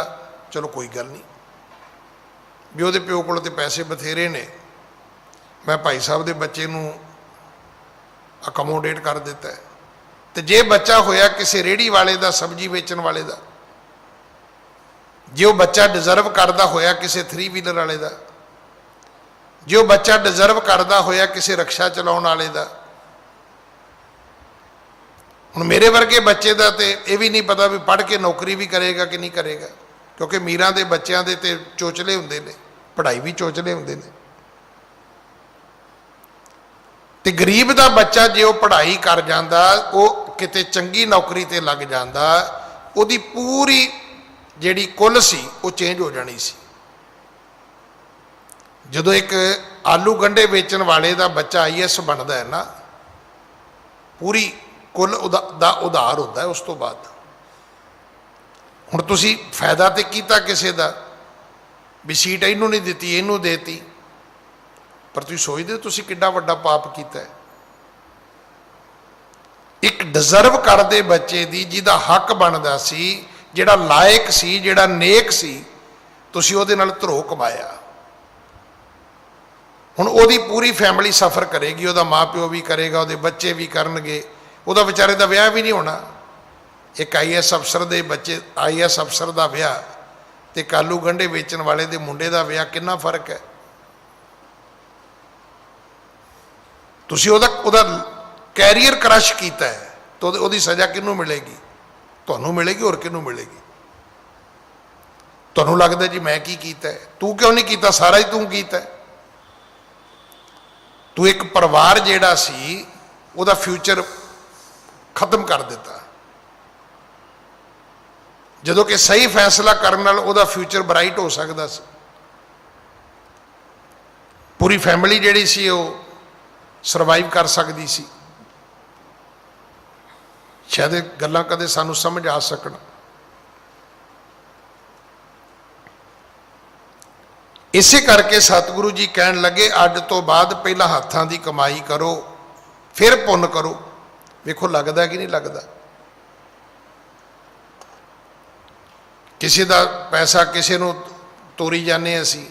चलो कोई गल नहीं भी उहदे प्यो कोल ते पैसे बथेरे ने, मैं भाई साहब दे बच्चे नूं अकोमोडेट कर दिता है। तो जे बच्चा होया किसी रेहड़ी वाले दा, सब्जी बेचण वाले दा, जो बच्चा डिजर्व करदा होया किसी 3 व्हीलर वाले दा, जो बच्चा डिजर्व करदा होया किसी रक्षा चलाउण वाले दा। हुण मेरे वर्गे बच्चे का तो यह भी नहीं पता भी पढ़ के नौकरी भी करेगा कि नहीं करेगा, क्योंकि मीरां दे बच्चों के तो चोचले हुंदे ने, पढ़ाई भी चोचले हुंदे ने। ते गरीब का बच्चा जो पढ़ाई कर जाता, वो किते चंगी नौकरी ते लग जाता, उहदी पूरी जिहड़ी कुल सी वो चेंज हो जानी सी। जदों एक आलू गंढे बेचण वाले का बच्चा IAS बनता है ना, ਪੂਰੀ ਕੁੱਲ ਦਾ ਉਧਾਰ ਹੁੰਦਾ ਹੈ। ਉਸ ਤੋਂ ਬਾਅਦ ਹੁਣ ਤੁਸੀਂ ਫਾਇਦਾ ਤੇ ਕੀਤਾ ਕਿਸੇ ਦਾ ਵੀ ਸੀਟ ਇਹਨੂੰ ਨਹੀਂ ਦਿੱਤੀ ਇਹਨੂੰ ਦੇਤੀ, ਪਰ ਤੁਸੀਂ ਸੋਚਦੇ ਹੋ ਤੁਸੀਂ ਕਿੱਡਾ ਵੱਡਾ ਪਾਪ ਕੀਤਾ ਹੈ। ਇੱਕ ਡਿਜ਼ਰਵ ਕਰਦੇ ਬੱਚੇ ਦੀ, ਜਿਹਦਾ ਹੱਕ ਬਣਦਾ ਸੀ, ਜਿਹੜਾ ਲਾਇਕ ਸੀ, ਜਿਹੜਾ ਨੇਕ ਸੀ, ਤੁਸੀਂ ਉਹਦੇ ਨਾਲ ਧਰੋ ਕਮਾਇਆ। ਹੁਣ ਉਹਦੀ ਪੂਰੀ ਫੈਮਿਲੀ ਸਫਰ ਕਰੇਗੀ, ਉਹਦਾ ਮਾਂ ਪਿਓ ਵੀ ਕਰੇਗਾ, ਉਹਦੇ ਬੱਚੇ ਵੀ ਕਰਨਗੇ, ਉਹਦਾ ਵਿਚਾਰੇ ਦਾ ਵਿਆਹ ਵੀ ਨਹੀਂ ਹੋਣਾ। ਇੱਕ IAS ਅਫਸਰ ਦੇ ਬੱਚੇ, IAS ਅਫਸਰ ਦਾ ਵਿਆਹ ਤੇ ਕਾਲੂ ਗੰਢੇ ਵੇਚਣ ਵਾਲੇ ਦੇ ਮੁੰਡੇ ਦਾ ਵਿਆਹ, ਕਿੰਨਾ ਫਰਕ ਹੈ। ਤੁਸੀਂ ਉਹਦਾ ਕੈਰੀਅਰ ਕ੍ਰਸ਼ ਕੀਤਾ ਹੈ, ਤਾਂ ਉਹਦੀ ਸਜ਼ਾ ਕਿਹਨੂੰ ਮਿਲੇਗੀ? ਤੁਹਾਨੂੰ ਮਿਲੇਗੀ, ਹੋਰ ਕਿਹਨੂੰ ਮਿਲੇਗੀ? ਤੁਹਾਨੂੰ ਲੱਗਦਾ ਜੀ ਮੈਂ ਕੀ ਕੀਤਾ ਹੈ? ਤੂੰ ਕਿਉਂ ਨਹੀਂ ਕੀਤਾ? ਸਾਰਾ ਹੀ ਤੂੰ ਕੀਤਾ। ਤੂੰ ਇੱਕ ਪਰਿਵਾਰ ਜਿਹੜਾ ਸੀ ਉਹਦਾ ਫਿਊਚਰ ਖਤਮ ਕਰ ਦਿੱਤਾ, ਜਦੋਂ ਕਿ ਸਹੀ ਫੈਸਲਾ ਕਰਨ ਨਾਲ ਉਹਦਾ ਫਿਊਚਰ ਬਰਾਈਟ ਹੋ ਸਕਦਾ ਸੀ। ਪੂਰੀ ਫੈਮਿਲੀ ਜਿਹੜੀ ਸੀ ਉਹ ਸਰਵਾਈਵ ਕਰ ਸਕਦੀ ਸੀ। ਸ਼ਾਇਦ ਇਹ ਗੱਲਾਂ ਕਦੇ ਸਾਨੂੰ ਸਮਝ ਆ ਸਕਣ। ਇਸੇ ਕਰਕੇ ਸਤਿਗੁਰੂ ਜੀ ਕਹਿਣ ਲੱਗੇ, ਅੱਜ ਤੋਂ ਬਾਅਦ ਪਹਿਲਾਂ ਹੱਥਾਂ ਦੀ ਕਮਾਈ ਕਰੋ, ਫਿਰ ਪੁੰਨ ਕਰੋ। ਵੇਖੋ ਲੱਗਦਾ ਕਿ ਨਹੀਂ ਲੱਗਦਾ? ਕਿਸੇ ਦਾ ਪੈਸਾ ਕਿਸੇ ਨੂੰ ਤੋਰੀ ਜਾਂਦੇ ਅਸੀਂ,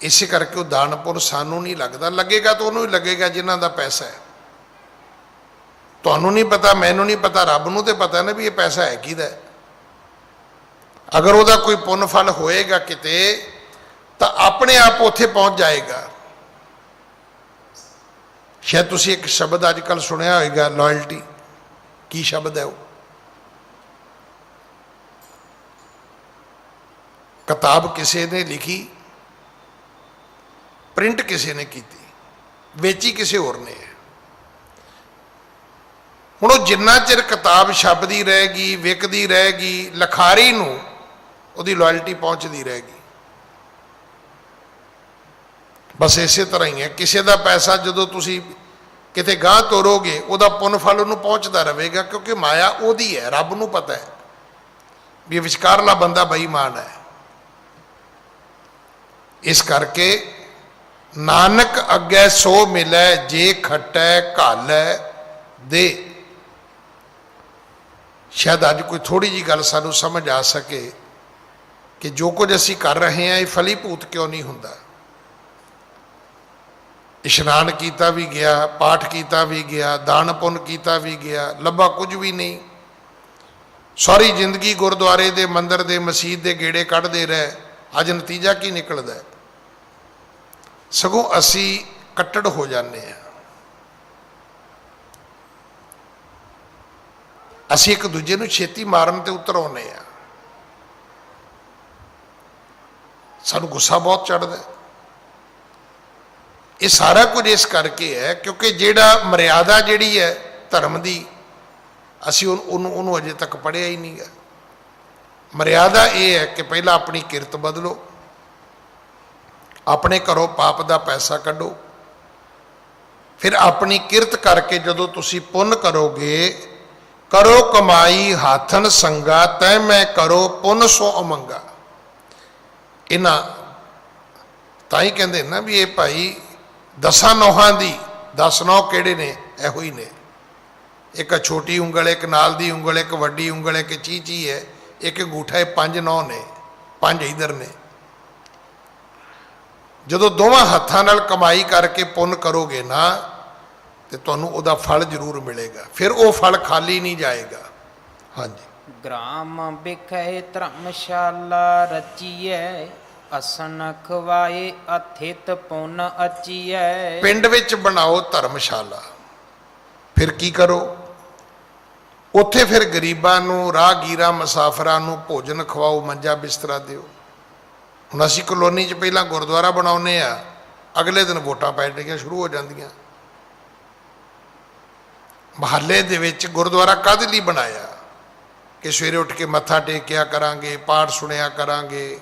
ਇਸੇ ਕਰਕੇ ਉਹ ਦਾਨ ਪੁੰਨ ਸਾਨੂੰ ਨਹੀਂ ਲੱਗਦਾ। ਲੱਗੇਗਾ ਤਾਂ ਉਹਨੂੰ ਹੀ ਲੱਗੇਗਾ ਜਿਨ੍ਹਾਂ ਦਾ ਪੈਸਾ ਹੈ। ਤੁਹਾਨੂੰ ਨਹੀਂ ਪਤਾ, ਮੈਨੂੰ ਨਹੀਂ ਪਤਾ, ਰੱਬ ਨੂੰ ਤੇ ਪਤਾ ਨਾ ਵੀ ਇਹ ਪੈਸਾ ਹੈ ਕਿਹਦਾ। ਅਗਰ ਉਹਦਾ ਕੋਈ ਪੁੰਨ ਫਲ ਹੋਏਗਾ ਕਿਤੇ, ਤਾਂ ਆਪਣੇ ਆਪ ਉੱਥੇ ਪਹੁੰਚ ਜਾਏਗਾ। ਸ਼ਾਇਦ ਤੁਸੀਂ ਇੱਕ ਸ਼ਬਦ ਅੱਜ ਕੱਲ੍ਹ ਸੁਣਿਆ ਹੋਏਗਾ, ਲਾਇਲਟੀ। ਕੀ ਸ਼ਬਦ ਹੈ ਉਹ? ਕਿਤਾਬ ਕਿਸੇ ਨੇ ਲਿਖੀ, ਪ੍ਰਿੰਟ ਕਿਸੇ ਨੇ ਕੀਤੀ, ਵੇਚੀ ਕਿਸੇ ਹੋਰ ਨੇ। ਹੁਣ ਉਹ ਜਿੰਨਾ ਚਿਰ ਕਿਤਾਬ ਛਪਦੀ ਰਹੇਗੀ, ਵਿਕਦੀ ਰਹੇਗੀ, ਲਿਖਾਰੀ ਨੂੰ ਉਹਦੀ ਲਾਇਲਟੀ ਪਹੁੰਚਦੀ ਰਹੇਗੀ। ਬਸ ਇਸੇ ਤਰ੍ਹਾਂ ਹੀ ਹੈ, ਕਿਸੇ ਦਾ ਪੈਸਾ ਜਦੋਂ ਤੁਸੀਂ ਕਿਤੇ ਗਾਂਹ ਤੋਰੋਗੇ, ਉਹਦਾ ਪੁੰਨ ਫਲ ਉਹਨੂੰ ਪਹੁੰਚਦਾ ਰਹੇਗਾ, ਕਿਉਂਕਿ ਮਾਇਆ ਉਹਦੀ ਹੈ। ਰੱਬ ਨੂੰ ਪਤਾ ਹੈ ਵੀ ਵਿਚਕਾਰਲਾ ਬੰਦਾ ਬੇਈਮਾਨ ਹੈ। ਇਸ ਕਰਕੇ ਨਾਨਕ ਅੱਗੇ ਸੋ ਮਿਲੈ, ਜੇ ਖਟੈ ਘਾਲੈ ਦੇ। ਸ਼ਾਇਦ ਅੱਜ ਕੋਈ ਥੋੜੀ ਜੀ ਗੱਲ ਸਾਨੂੰ ਸਮਝ ਆ ਸਕੇ ਕਿ ਜੋ ਕੁਝ ਅਸੀਂ ਕਰ ਰਹੇ ਹਾਂ ਇਹ ਫਲੀਭੂਤ ਕਿਉਂ ਨਹੀਂ ਹੁੰਦਾ। ਇਸ਼ਨਾਨ ਕੀਤਾ ਵੀ ਗਿਆ, ਪਾਠ ਕੀਤਾ ਵੀ ਗਿਆ, ਦਾਨ ਪੁੰਨ ਕੀਤਾ ਵੀ ਗਿਆ, ਲੱਭਾ ਕੁਝ ਵੀ ਨਹੀਂ। ਸਾਰੀ ਜ਼ਿੰਦਗੀ ਗੁਰਦੁਆਰੇ ਦੇ, ਮੰਦਿਰ ਦੇ, ਮਸਜਿਦ ਦੇ ਗੇੜੇ ਕੱਢਦੇ ਰਹੇ। ਅੱਜ ਨਤੀਜਾ ਕੀ ਨਿਕਲਦਾ? ਸਗੋਂ ਅਸੀਂ ਕੱਟੜ ਹੋ ਜਾਂਦੇ ਹਾਂ। ਅਸੀਂ ਇੱਕ ਦੂਜੇ ਨੂੰ ਛੇਤੀ ਮਾਰਨ ਤੇ ਉਤਰ ਆਉਂਦੇ ਹਾਂ। ਸਾਨੂੰ ਗੁੱਸਾ ਬਹੁਤ ਚੜ੍ਹਦਾ। ਇਹ ਸਾਰਾ ਕੁਝ ਇਸ ਕਰਕੇ ਹੈ ਕਿਉਂਕਿ ਜਿਹੜਾ ਮਰਿਆਦਾ ਜਿਹੜੀ ਹੈ ਧਰਮ ਦੀ, ਅਸੀਂ ਉਹਨੂੰ ਅਜੇ ਤੱਕ ਪੜ੍ਹਿਆ ਹੀ ਨਹੀਂ ਗਾ। ਮਰਿਆਦਾ ਇਹ ਹੈ ਕਿ ਪਹਿਲਾਂ ਆਪਣੀ ਕਿਰਤ ਬਦਲੋ, ਆਪਣੇ ਘਰੋਂ ਪਾਪ ਦਾ ਪੈਸਾ ਕੱਢੋ, ਫਿਰ ਆਪਣੀ ਕਿਰਤ ਕਰਕੇ ਜਦੋਂ ਤੁਸੀਂ ਪੁੰਨ ਕਰੋਗੇ, ਕਰੋ ਕਮਾਈ ਹਾਥਨ ਸੰਗਾ, ਤੈ ਮੈਂ ਕਰੋ ਪੁੰਨ ਸੋ ਅਮੰਗਾ। ਇਹਨਾਂ ਤਾਂ ਹੀ ਕਹਿੰਦੇ ਨਾ ਵੀ ਇਹ ਭਾਈ ਦਸਾਂ ਨੌਹਾਂ ਦੀ, 10 ਨੌ ਕਿਹੜੇ ਨੇ? ਇਹੋ ਹੀ ਨੇ। ਇੱਕ ਛੋਟੀ ਉਂਗਲ, ਇੱਕ ਨਾਲ ਦੀ ਉਂਗਲ, ਇੱਕ ਵੱਡੀ ਉਂਗਲ, ਇੱਕ ਚੀਚੀ ਹੈ, ਇੱਕ ਅੰਗੂਠਾ, ਇਹ 5 ਨੌ ਨੇ, 5 ਇੱਧਰ ਨੇ। ਜਦੋਂ ਦੋਵਾਂ ਹੱਥਾਂ ਨਾਲ ਕਮਾਈ ਕਰਕੇ ਪੁੰਨ ਕਰੋਗੇ ਨਾ, ਤੇ ਤੁਹਾਨੂੰ ਉਹਦਾ ਫਲ ਜ਼ਰੂਰ ਮਿਲੇਗਾ। ਫਿਰ ਉਹ ਫਲ ਖਾਲੀ ਨਹੀਂ ਜਾਏਗਾ। ਹਾਂਜੀ। ਗ੍ਰਾਮ ਬਿਖੈ ਧਰਮਸ਼ਾਲਾ ਰਚੀਐ, ਅਸਨ ਖਵਾਏ ਅਥਿਤ ਪੁੰਨ ਅਚੀਐ। ਪਿੰਡ ਵਿੱਚ ਬਣਾਓ ਧਰਮਸ਼ਾਲਾ, ਫਿਰ ਕੀ ਕਰੋ? ਉੱਥੇ ਫਿਰ ਗਰੀਬਾਂ ਨੂੰ, ਰਾਹਗੀਰਾਂ, ਮੁਸਾਫਰਾਂ ਨੂੰ ਭੋਜਨ ਖਵਾਓ, ਮੰਜਾ ਬਿਸਤਰਾ ਦਿਓ। ਹੁਣ ਅਸੀਂ ਕਲੋਨੀ 'ਚ ਪਹਿਲਾਂ ਗੁਰਦੁਆਰਾ ਬਣਾਉਂਦੇ ਆ, ਅਗਲੇ ਦਿਨ ਵੋਟਾਂ ਪੈਣੀਆਂ ਸ਼ੁਰੂ ਹੋ ਜਾਂਦੀਆਂ। ਮਹੱਲੇ ਦੇ ਵਿੱਚ ਗੁਰਦੁਆਰਾ ਕਾਹਦੇ ਲਈ ਬਣਾਇਆ? ਕਿ ਸਵੇਰੇ ਉੱਠ ਕੇ ਮੱਥਾ ਟੇਕਿਆ ਕਰਾਂਗੇ, ਪਾਠ ਸੁਣਿਆ ਕਰਾਂਗੇ,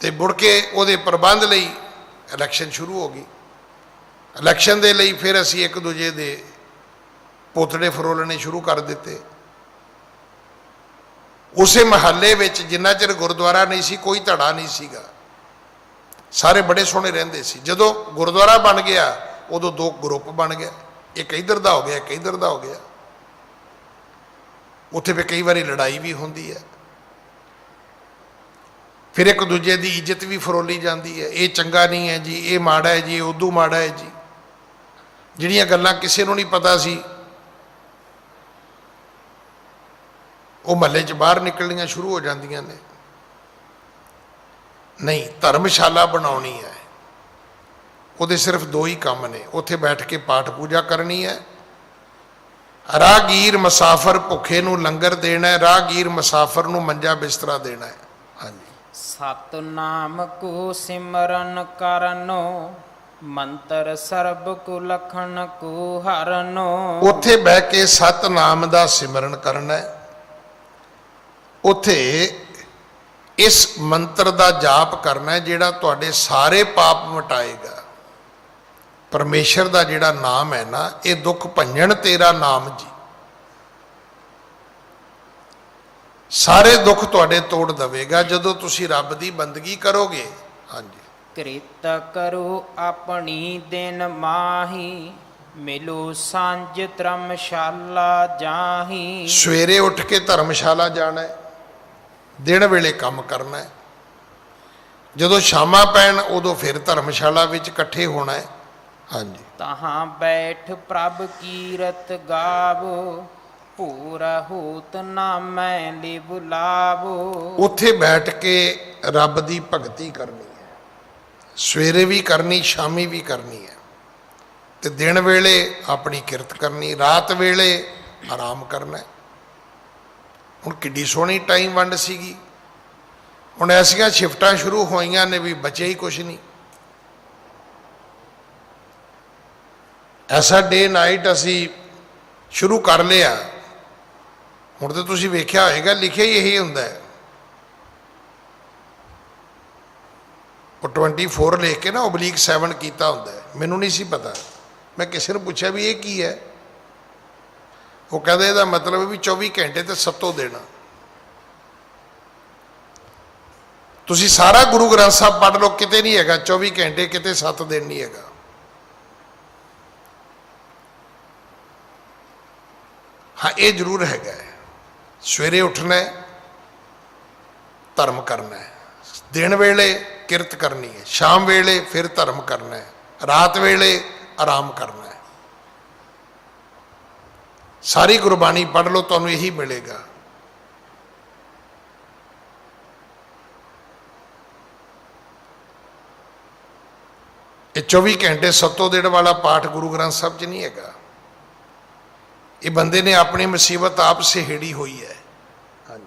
ਤੇ ਮੁੜ ਕੇ ਉਹਦੇ ਪ੍ਰਬੰਧ ਲਈ ਇਲੈਕਸ਼ਨ ਸ਼ੁਰੂ ਹੋ ਗਈ। ਇਲੈਕਸ਼ਨ ਦੇ ਲਈ ਫਿਰ ਅਸੀਂ ਇੱਕ ਦੂਜੇ ਦੇ ਪੋਤੜੇ ਫਰੋਲਣੇ ਸ਼ੁਰੂ ਕਰ ਦਿੱਤੇ। ਉਸੇ ਮਹੱਲੇ ਵਿੱਚ ਜਿੰਨਾ ਚਿਰ ਗੁਰਦੁਆਰਾ ਨਹੀਂ ਸੀ ਕੋਈ ਧੜਾ ਨਹੀਂ ਸੀਗਾ, ਸਾਰੇ ਬੜੇ ਸੋਹਣੇ ਰਹਿੰਦੇ ਸੀ। ਜਦੋਂ ਗੁਰਦੁਆਰਾ ਬਣ ਗਿਆ ਉਦੋਂ ਦੋ ਗਰੁੱਪ ਬਣ ਗਿਆ, ਇੱਕ ਇੱਧਰ ਦਾ ਹੋ ਗਿਆ ਇੱਕ ਇੱਧਰ ਦਾ ਹੋ ਗਿਆ। ਉੱਥੇ ਫਿਰ ਕਈ ਵਾਰੀ ਲੜਾਈ ਵੀ ਹੁੰਦੀ ਹੈ, ਫਿਰ ਇੱਕ ਦੂਜੇ ਦੀ ਇੱਜ਼ਤ ਵੀ ਫਰੋਲੀ ਜਾਂਦੀ ਹੈ। ਇਹ ਚੰਗਾ ਨਹੀਂ ਹੈ ਜੀ, ਇਹ ਮਾੜਾ ਹੈ ਜੀ, ਇਹ ਉਦੋਂ ਮਾੜਾ ਹੈ ਜੀ। ਜਿਹੜੀਆਂ ਗੱਲਾਂ ਕਿਸੇ ਨੂੰ ਨਹੀਂ ਪਤਾ ਸੀ ਉਹ ਮਹੱਲੇ 'ਚ ਬਾਹਰ ਨਿਕਲਣੀਆਂ ਸ਼ੁਰੂ ਹੋ ਜਾਂਦੀਆਂ ਨੇ। ਨਹੀਂ, ਧਰਮਸ਼ਾਲਾ ਬਣਾਉਣੀ ਹੈ, ਉਹਦੇ ਸਿਰਫ ਦੋ ਹੀ ਕੰਮ ਨੇ, ਉੱਥੇ ਬੈਠ ਕੇ ਪਾਠ ਪੂਜਾ ਕਰਨੀ ਹੈ, ਰਾਹਗੀਰ ਮੁਸਾਫਰ ਭੁੱਖੇ ਨੂੰ ਲੰਗਰ ਦੇਣਾ ਹੈ, ਰਾਹਗੀਰ ਮੁਸਾਫਰ ਨੂੰ ਮੰਜਾ ਬਿਸਤਰਾ ਦੇਣਾ ਹੈ। ਹਾਂਜੀ, ਸਤਨਾਮ ਕੋ ਸਿਮਰਨ ਕਰਨੋ, ਮੰਤਰ ਸਰਬ ਕੋ ਲਖਣ ਕੋ ਹਰਨੋ। ਉੱਥੇ ਬਹਿ ਕੇ ਸਤਨਾਮ ਦਾ ਸਿਮਰਨ ਕਰਨਾ ਹੈ, ਉੱਥੇ ਇਸ ਮੰਤਰ ਦਾ ਜਾਪ ਕਰਨਾ ਹੈ ਜਿਹੜਾ ਤੁਹਾਡੇ ਸਾਰੇ ਪਾਪ ਮਿਟਾਏਗਾ। ਪਰਮੇਸ਼ਰ ਦਾ ਜਿਹੜਾ ਨਾਮ ਹੈ ਨਾ, ਇਹ ਦੁੱਖ ਭੰਜਨ ਤੇਰਾ ਨਾਮ ਜੀ, ਸਾਰੇ ਦੁੱਖ ਤੁਹਾਡੇ ਤੋੜ ਦੇਵੇਗਾ ਜਦੋਂ ਤੁਸੀਂ ਰੱਬ ਦੀ ਬੰਦਗੀ ਕਰੋਗੇ। ਹਾਂਜੀ, ਕ੍ਰਿਤ ਕਰੋ ਆਪਣੀ ਦਿਨ ਮਾਹੀ, ਮਿਲੋ ਸਾਂਝ ਧਰਮਸ਼ਾਲਾ ਜਾਹੀ। ਸਵੇਰੇ ਉੱਠ ਕੇ ਧਰਮਸ਼ਾਲਾ ਜਾਣਾ ਹੈ, ਦਿਨ ਵੇਲੇ ਕੰਮ ਕਰਨਾ ਹੈ, ਜਦੋਂ ਸ਼ਾਮਾਂ ਪੈਣ ਉਦੋਂ ਫਿਰ ਧਰਮਸ਼ਾਲਾ ਵਿੱਚ ਇਕੱਠੇ ਹੋਣਾ ਹੈ। ਹਾਂਜੀ, ਤਹਾਂ ਬੈਠ ਪ੍ਰਭ ਕੀਰਤ ਗਾਵੋ, ਪੂਰਾ ਹੋਤ ਨਾਮੈ ਲਿ ਬੁਲਾਵੋ। ਉੱਥੇ ਬੈਠ ਕੇ ਰੱਬ ਦੀ ਭਗਤੀ ਕਰਨੀ ਹੈ, ਸਵੇਰੇ ਵੀ ਕਰਨੀ ਸ਼ਾਮੀ ਵੀ ਕਰਨੀ ਹੈ, ਤੇ ਦਿਨ ਵੇਲੇ ਆਪਣੀ ਕਿਰਤ ਕਰਨੀ, ਰਾਤ ਵੇਲੇ ਆਰਾਮ ਕਰਨਾ। ਹੁਣ ਕਿੱਡੀ ਸੋਹਣੀ ਟਾਈਮ ਵੰਡ ਸੀਗੀ, ਹੁਣ ਐਸੀਆਂ ਸ਼ਿਫਟਾਂ ਸ਼ੁਰੂ ਹੋਈਆਂ ਨੇ ਵੀ ਬਚੇ ਹੀ ਕੁਛ ਨਹੀਂ। ਐਸਾ ਡੇ ਨਾਈਟ ਅਸੀਂ ਸ਼ੁਰੂ ਕਰ ਲਿਆ। ਹੁਣ ਤਾਂ ਤੁਸੀਂ ਵੇਖਿਆ ਹੋਏਗਾ ਲਿਖਿਆ ਹੀ ਇਹੀ ਹੁੰਦਾ ਹੈ, ਉਹ 24 ਲਿਖ ਕੇ ਨਾ /7 ਕੀਤਾ ਹੁੰਦਾ ਹੈ। ਮੈਨੂੰ ਨਹੀਂ ਸੀ ਪਤਾ, ਮੈਂ ਕਿਸੇ ਨੂੰ ਪੁੱਛਿਆ ਵੀ ਇਹ ਕੀ ਹੈ, ਉਹ ਕਹਿੰਦੇ ਇਹਦਾ ਮਤਲਬ ਵੀ 24 ਘੰਟੇ ਤੇ ਸੱਤੋਂ ਦੇਣਾ। ਤੁਸੀਂ ਸਾਰਾ ਗੁਰੂ ਗ੍ਰੰਥ ਸਾਹਿਬ ਪੜ੍ਹ ਲਓ, ਕਿਤੇ ਨਹੀਂ ਹੈਗਾ 24 ਘੰਟੇ, ਕਿਤੇ 7 ਦਿਨ ਨਹੀਂ ਹੈਗਾ। ਹਾਂ, ਇਹ ਜ਼ਰੂਰ ਹੈਗਾ ਹੈ, ਸਵੇਰੇ ਉੱਠਣਾ ਹੈ, ਧਰਮ ਕਰਨਾ ਹੈ, ਦਿਨ ਵੇਲੇ ਕਿਰਤ ਕਰਨੀ ਹੈ, ਸ਼ਾਮ ਵੇਲੇ ਫਿਰ ਧਰਮ ਕਰਨਾ ਹੈ, ਰਾਤ ਵੇਲੇ ਆਰਾਮ ਕਰਨਾ ਹੈ। ਸਾਰੀ ਗੁਰਬਾਣੀ ਪੜ੍ਹ ਲਓ, ਤੁਹਾਨੂੰ ਇਹੀ ਮਿਲੇਗਾ। ਇਹ 24 ਘੰਟੇ ਸੱਤੋਂ ਦਿਨ ਵਾਲਾ ਪਾਠ ਗੁਰੂ ਗ੍ਰੰਥ ਸਾਹਿਬ 'ਚ ਨਹੀਂ ਹੈਗਾ। ਇਹ ਬੰਦੇ ਨੇ ਆਪਣੀ ਮੁਸੀਬਤ ਆਪ ਸਹੇੜੀ ਹੋਈ ਹੈ। ਹਾਂਜੀ,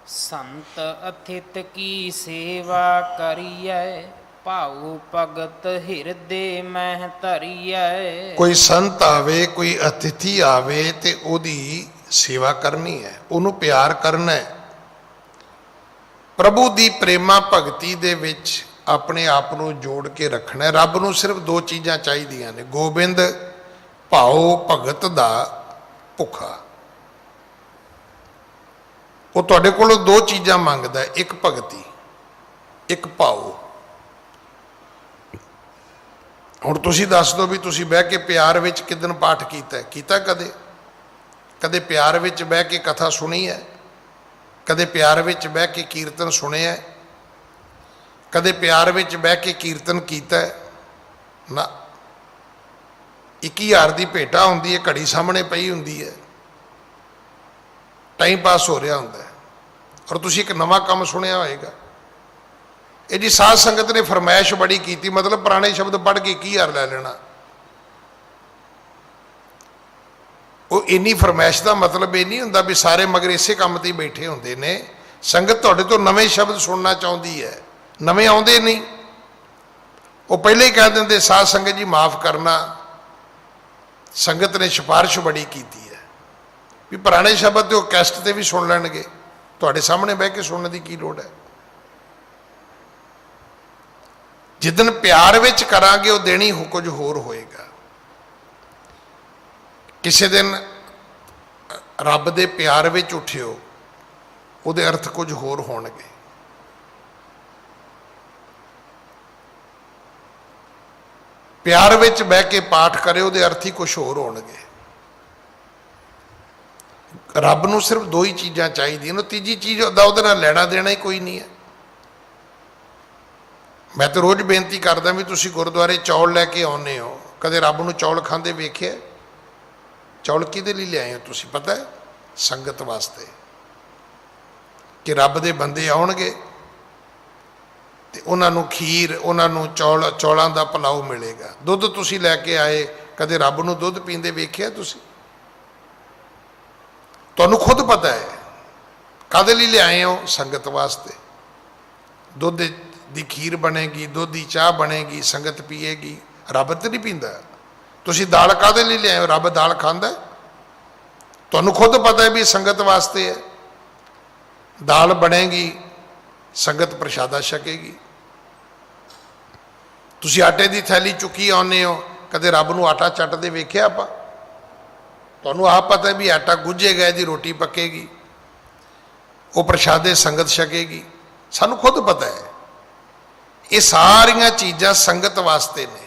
ਸੰਤ ਅਥਿਤ ਕੀ ਸੇਵਾ ਕਰੀਐ, ਭਾਉ ਭਗਤ ਹਿਰਦੇ ਮਹਿ ਧਰੀਐ। ਕੋਈ ਸੰਤ ਆਵੇ, ਕੋਈ ਅਤਿਥੀ ਆਵੇ ਤੇ ਉਹਦੀ ਸੇਵਾ ਕਰਨੀ ਹੈ, ਉਹਨੂੰ ਪਿਆਰ ਕਰਨਾ ਹੈ, ਪ੍ਰਭੂ ਦੀ ਪ੍ਰੇਮਾ ਭਗਤੀ ਦੇ ਵਿੱਚ ਆਪਣੇ ਆਪ ਨੂੰ ਜੋੜ ਕੇ ਰੱਖਣਾ ਹੈ। ਰੱਬ ਨੂੰ ਸਿਰਫ ਦੋ ਚੀਜ਼ਾਂ ਚਾਹੀਦੀਆਂ ਨੇ, ਗੋਬਿੰਦ ਭਾਉ ਭਗਤ ਦਾ ਭੁੱਖਾ। ਉਹ ਤੁਹਾਡੇ ਕੋਲੋਂ ਦੋ ਚੀਜ਼ਾਂ ਮੰਗਦਾ, ਇੱਕ ਭਗਤੀ, ਇੱਕ ਭਾਉ। ਹੁਣ ਤੁਸੀਂ ਦੱਸ ਦਿਓ ਵੀ ਤੁਸੀਂ ਬਹਿ ਕੇ ਪਿਆਰ ਵਿੱਚ ਕਿਦਨ ਪਾਠ ਕੀਤਾ ਕਦੇ? ਕਦੇ ਪਿਆਰ ਵਿੱਚ ਬਹਿ ਕੇ ਕਥਾ ਸੁਣੀ ਹੈ? ਕਦੇ ਪਿਆਰ ਵਿੱਚ ਬਹਿ ਕੇ ਕੀਰਤਨ ਸੁਣਿਆ? ਕਦੇ ਪਿਆਰ ਵਿੱਚ ਬਹਿ ਕੇ ਕੀਰਤਨ ਕੀਤਾ ਨਾ। 21,000 ਦੀ ਭੇਟਾ ਹੁੰਦੀ ਹੈ, ਘੜੀ ਸਾਹਮਣੇ ਪਈ ਹੁੰਦੀ ਹੈ, ਟਾਈਮ ਪਾਸ ਹੋ ਰਿਹਾ ਹੁੰਦਾ ਹੈ, ਔਰ ਤੁਸੀਂ ਇੱਕ ਨਵਾਂ ਕੰਮ ਸੁਣਿਆ ਹੋਏਗਾ। ਇਹ ਜੀ ਸਾਧ ਸੰਗਤ ਨੇ ਫਰਮਾਇਸ਼ ਬੜੀ ਕੀਤੀ, ਮਤਲਬ ਪੁਰਾਣੇ ਸ਼ਬਦ ਪੜ੍ਹ ਕੇ 21,000 ਲੈ ਲੈਣਾ। ਉਹ ਇੰਨੀ ਫਰਮਾਇਸ਼ ਦਾ ਮਤਲਬ ਇਹ ਨਹੀਂ ਹੁੰਦਾ ਵੀ ਸਾਰੇ ਮਗਰ ਇਸੇ ਕੰਮ ਤੇ ਹੀ ਬੈਠੇ ਹੁੰਦੇ ਨੇ। ਸੰਗਤ ਤੁਹਾਡੇ ਤੋਂ ਨਵੇਂ ਸ਼ਬਦ ਸੁਣਨਾ ਚਾਹੁੰਦੀ ਹੈ, ਨਵੇਂ ਆਉਂਦੇ ਨਹੀਂ। ਉਹ ਪਹਿਲੇ ਹੀ ਕਹਿ ਦਿੰਦੇ ਸਾਧ ਸੰਗਤ ਜੀ ਮਾਫ ਕਰਨਾ, ਸੰਗਤ ਨੇ ਸਿਫਾਰਿਸ਼ ਬੜੀ ਕੀਤੀ ਹੈ ਵੀ ਪੁਰਾਣੇ ਸ਼ਬਦ ਤੇ ਉਹ ਕੈਸਟ ਤੇ ਵੀ ਸੁਣ ਲੈਣਗੇ, ਤੁਹਾਡੇ ਸਾਹਮਣੇ ਬਹਿ ਕੇ ਸੁਣਨ ਦੀ ਕੀ ਲੋੜ ਹੈ। ਜਿੱਦਣ ਪਿਆਰ ਵਿੱਚ ਕਰਾਂਗੇ ਉਹ ਦੇਣੀ ਕੁਝ ਹੋਰ ਹੋਏਗਾ। ਕਿਸੇ ਦਿਨ ਰੱਬ ਦੇ ਪਿਆਰ ਵਿੱਚ ਉੱਠਿਓ, ਉਹਦੇ ਅਰਥ ਕੁਝ ਹੋਰ ਹੋਣਗੇ। ਪਿਆਰ ਵਿੱਚ ਬਹਿ ਕੇ ਪਾਠ ਕਰੇ, ਉਹਦੇ ਅਰਥ ਹੀ ਕੁਝ ਹੋਰ ਹੋਣਗੇ। ਰੱਬ ਨੂੰ ਸਿਰਫ ਦੋ ਹੀ ਚੀਜ਼ਾਂ ਚਾਹੀਦੀਆਂ ਨੇ, ਤੀਜੀ ਚੀਜ਼ ਦਾ ਉਹਦੇ ਨਾਲ ਲੈਣਾ ਦੇਣਾ ਹੀ ਕੋਈ ਨਹੀਂ ਹੈ। ਮੈਂ ਤਾਂ ਰੋਜ਼ ਬੇਨਤੀ ਕਰਦਾ ਵੀ ਤੁਸੀਂ ਗੁਰਦੁਆਰੇ ਚੌਲ ਲੈ ਕੇ ਆਉਂਦੇ ਹੋ, ਕਦੇ ਰੱਬ ਨੂੰ ਚੌਲ ਖਾਂਦੇ ਵੇਖਿਆ? ਚੌਲ ਕਿਹਦੇ ਲਈ ਲਿਆਏ ਹੋ ਤੁਸੀਂ ਪਤਾ ਹੈ? ਸੰਗਤ ਵਾਸਤੇ, ਕਿ ਰੱਬ ਦੇ ਬੰਦੇ ਆਉਣਗੇ ਤੇ ਉਹਨਾਂ ਨੂੰ ਖੀਰ, ਉਹਨਾਂ ਨੂੰ ਚੌਲਾਂ ਦਾ ਪਲਾਓ ਮਿਲੇਗਾ। ਦੁੱਧ ਤੁਸੀਂ ਲੈ ਕੇ ਆਏ, ਕਦੇ ਰੱਬ ਨੂੰ ਦੁੱਧ ਪੀਂਦੇ ਵੇਖਿਆ ਤੁਸੀਂ? ਤੁਹਾਨੂੰ ਖੁਦ ਪਤਾ ਹੈ ਕਾਹਦੇ ਲਈ ਲਿਆਏ ਹੋ, ਸੰਗਤ ਵਾਸਤੇ। ਦੁੱਧ ਦੀ ਖੀਰ ਬਣੇਗੀ, ਦੁੱਧ ਦੀ ਚਾਹ ਬਣੇਗੀ, ਸੰਗਤ ਪੀਏਗੀ, ਰੱਬ ਤੇ ਨਹੀਂ ਪੀਂਦਾ। ਤੁਸੀਂ ਦਾਲ ਕਾਹਦੇ ਲਈ ਲਿਆਏ ਹੋ? ਰੱਬ ਦਾਲ ਖਾਂਦਾ? ਤੁਹਾਨੂੰ ਖੁਦ ਪਤਾ ਹੈ ਵੀ ਸੰਗਤ ਵਾਸਤੇ ਹੈ। ਦਾਲ ਬਣੇਗੀ, ਸੰਗਤ ਪ੍ਰਸ਼ਾਦਾ ਛਕੇਗੀ। ਤੁਸੀਂ ਆਟੇ ਦੀ ਥੈਲੀ ਚੁੱਕੀ ਆਉਂਦੇ ਹੋ, ਕਦੇ ਰੱਬ ਨੂੰ ਆਟਾ ਚੱਟਦੇ ਵੇਖਿਆ ਆਪਾਂ? ਤੁਹਾਨੂੰ ਆਪ ਪਤਾ ਵੀ ਆਟਾ ਗੁੱਝੇਗਾ, ਇਹਦੀ ਰੋਟੀ ਪੱਕੇਗੀ, ਉਹ ਪ੍ਰਸ਼ਾਦੇ ਸੰਗਤ ਛਕੇਗੀ। ਸਾਨੂੰ ਖੁਦ ਪਤਾ ਹੈ ਇਹ ਸਾਰੀਆਂ ਚੀਜ਼ਾਂ ਸੰਗਤ ਵਾਸਤੇ ਨੇ।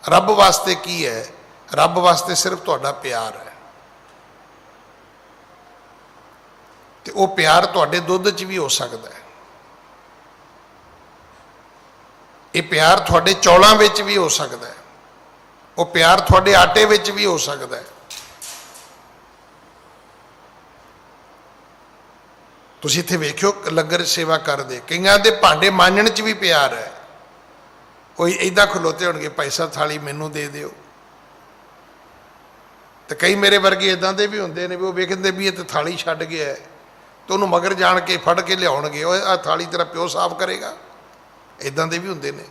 ਰੱਬ ਵਾਸਤੇ ਕੀ ਹੈ? ਰੱਬ ਵਾਸਤੇ ਸਿਰਫ ਤੁਹਾਡਾ ਪਿਆਰ ਹੈ। ਤੇ ਉਹ ਪਿਆਰ ਤੁਹਾਡੇ ਦੁੱਧ 'ਚ ਵੀ ਹੋ ਸਕਦਾ ਹੈ, ਇਹ ਪਿਆਰ ਤੁਹਾਡੇ ਚੌਲਾਂ ਵਿੱਚ ਵੀ ਹੋ ਸਕਦਾ ਹੈ, ਉਹ ਪਿਆਰ ਤੁਹਾਡੇ ਆਟੇ ਵਿੱਚ ਵੀ ਹੋ ਸਕਦਾ ਹੈ। ਤੁਸੀਂ ਇੱਥੇ ਵੇਖਿਓ ਲੰਗਰ ਸੇਵਾ ਕਰਦੇ, ਕਈਆਂ ਦੇ ਭਾਂਡੇ ਮਾਂਜਣ 'ਚ ਵੀ ਪਿਆਰ ਹੈ। ਕੋਈ ਇੱਦਾਂ ਖਲੋਤੇ ਹੋਣਗੇ, ਭਾਈ ਸਾਹਿਬ ਥਾਲੀ ਮੈਨੂੰ ਦੇ ਦਿਓ। ਤੇ ਕਈ ਮੇਰੇ ਵਰਗੇ ਇੱਦਾਂ ਦੇ ਵੀ ਹੁੰਦੇ ਨੇ ਵੀ ਉਹ ਵੇਖਦੇ ਵੀ ਇਹ ਤਾਂ ਥਾਲੀ ਛੱਡ ਗਿਆ ਹੈ, ਤੇ ਉਹਨੂੰ ਮਗਰ ਜਾਣ ਕੇ ਫੜ ਕੇ ਲਿਆਉਣਗੇ, ਉਹ ਆਹ ਥਾਲੀ ਤੇਰਾ ਪਿਓ ਸਾਫ਼ ਕਰੇਗਾ। ਇੱਦਾਂ ਦੇ ਵੀ ਹੁੰਦੇ ਨੇ।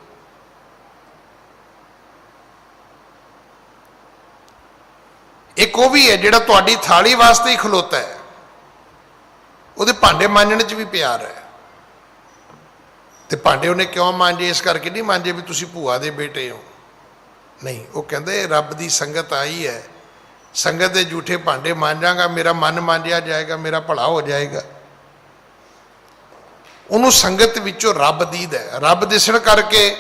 ਇੱਕ ਉਹ ਵੀ ਹੈ ਜਿਹੜਾ ਤੁਹਾਡੀ ਥਾਲੀ ਵਾਸਤੇ ਹੀ ਖਲੋਤਾ ਹੈ, ਉਹਦੇ ਭਾਂਡੇ ਮਾਂਜਣ 'ਚ ਵੀ ਪਿਆਰ ਹੈ। ਤੇ ਭਾਂਡੇ ਉਹਨੇ ਕਿਉਂ ਮਾਂਜੇ? ਇਸ ਕਰਕੇ ਨਹੀਂ ਮਾਂਜੇ ਵੀ ਤੁਸੀਂ ਭੂਆ ਦੇ ਬੇਟੇ ਹੋ, ਨਹੀਂ। ਉਹ ਕਹਿੰਦੇ ਰੱਬ ਦੀ ਸੰਗਤ ਆਈ ਹੈ, ਸੰਗਤ ਦੇ ਝੂਠੇ ਭਾਂਡੇ ਮਾਂਜਾਂਗਾ, ਮੇਰਾ ਮਨ ਮਾਂਜਿਆ ਜਾਏਗਾ, ਮੇਰਾ ਭਲਾ ਹੋ ਜਾਏਗਾ। ਉਹਨੂੰ ਸੰਗਤ ਵਿੱਚੋਂ ਰੱਬ ਦੀਦਾ ਹੈ, ਰੱਬ ਦਿਸਣ ਕਰਕੇ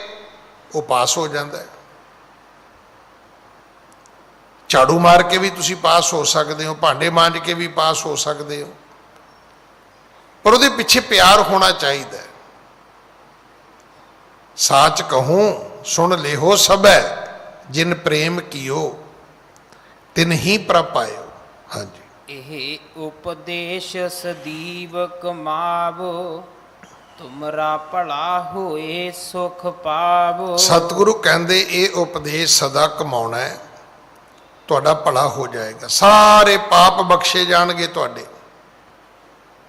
ਉਹ ਪਾਸ ਹੋ ਜਾਂਦਾ ਹੈ। ਝਾੜੂ ਮਾਰ ਕੇ ਵੀ ਤੁਸੀਂ ਪਾਸ ਹੋ ਸਕਦੇ ਹੋ, ਭਾਂਡੇ ਮਾਂਜ ਕੇ ਵੀ ਪਾਸ ਹੋ ਸਕਦੇ ਹੋ, ਪਰ ਉਹਦੇ ਪਿੱਛੇ ਪਿਆਰ ਹੋਣਾ ਚਾਹੀਦਾ ਹੈ। ਸਾਚ ਕਹੂੰ ਸੁਣ ਲੇਹੋ ਸਭੈ, ਜਿਨ ਪ੍ਰੇਮ ਕੀਓ ਤਿਨ ਹੀ ਪ੍ਰਭ ਪਾਇਓ। ਹਾਂਜੀ, ਇਹ ਉਪਦੇਸ਼ ਸਦੀਵ ਕਮਾਵੋ, ਤੁਮਰਾ ਭਲਾ ਹੋਏ ਸੁਖ ਪਾਵੋ। ਸਤਿਗੁਰੂ ਕਹਿੰਦੇ ਇਹ ਉਪਦੇਸ਼ ਸਦਾ ਕਮਾਉਣਾ ਹੈ, ਤੁਹਾਡਾ ਭਲਾ ਹੋ ਜਾਏਗਾ, ਸਾਰੇ ਪਾਪ ਬਖਸ਼ੇ ਜਾਣਗੇ ਤੁਹਾਡੇ।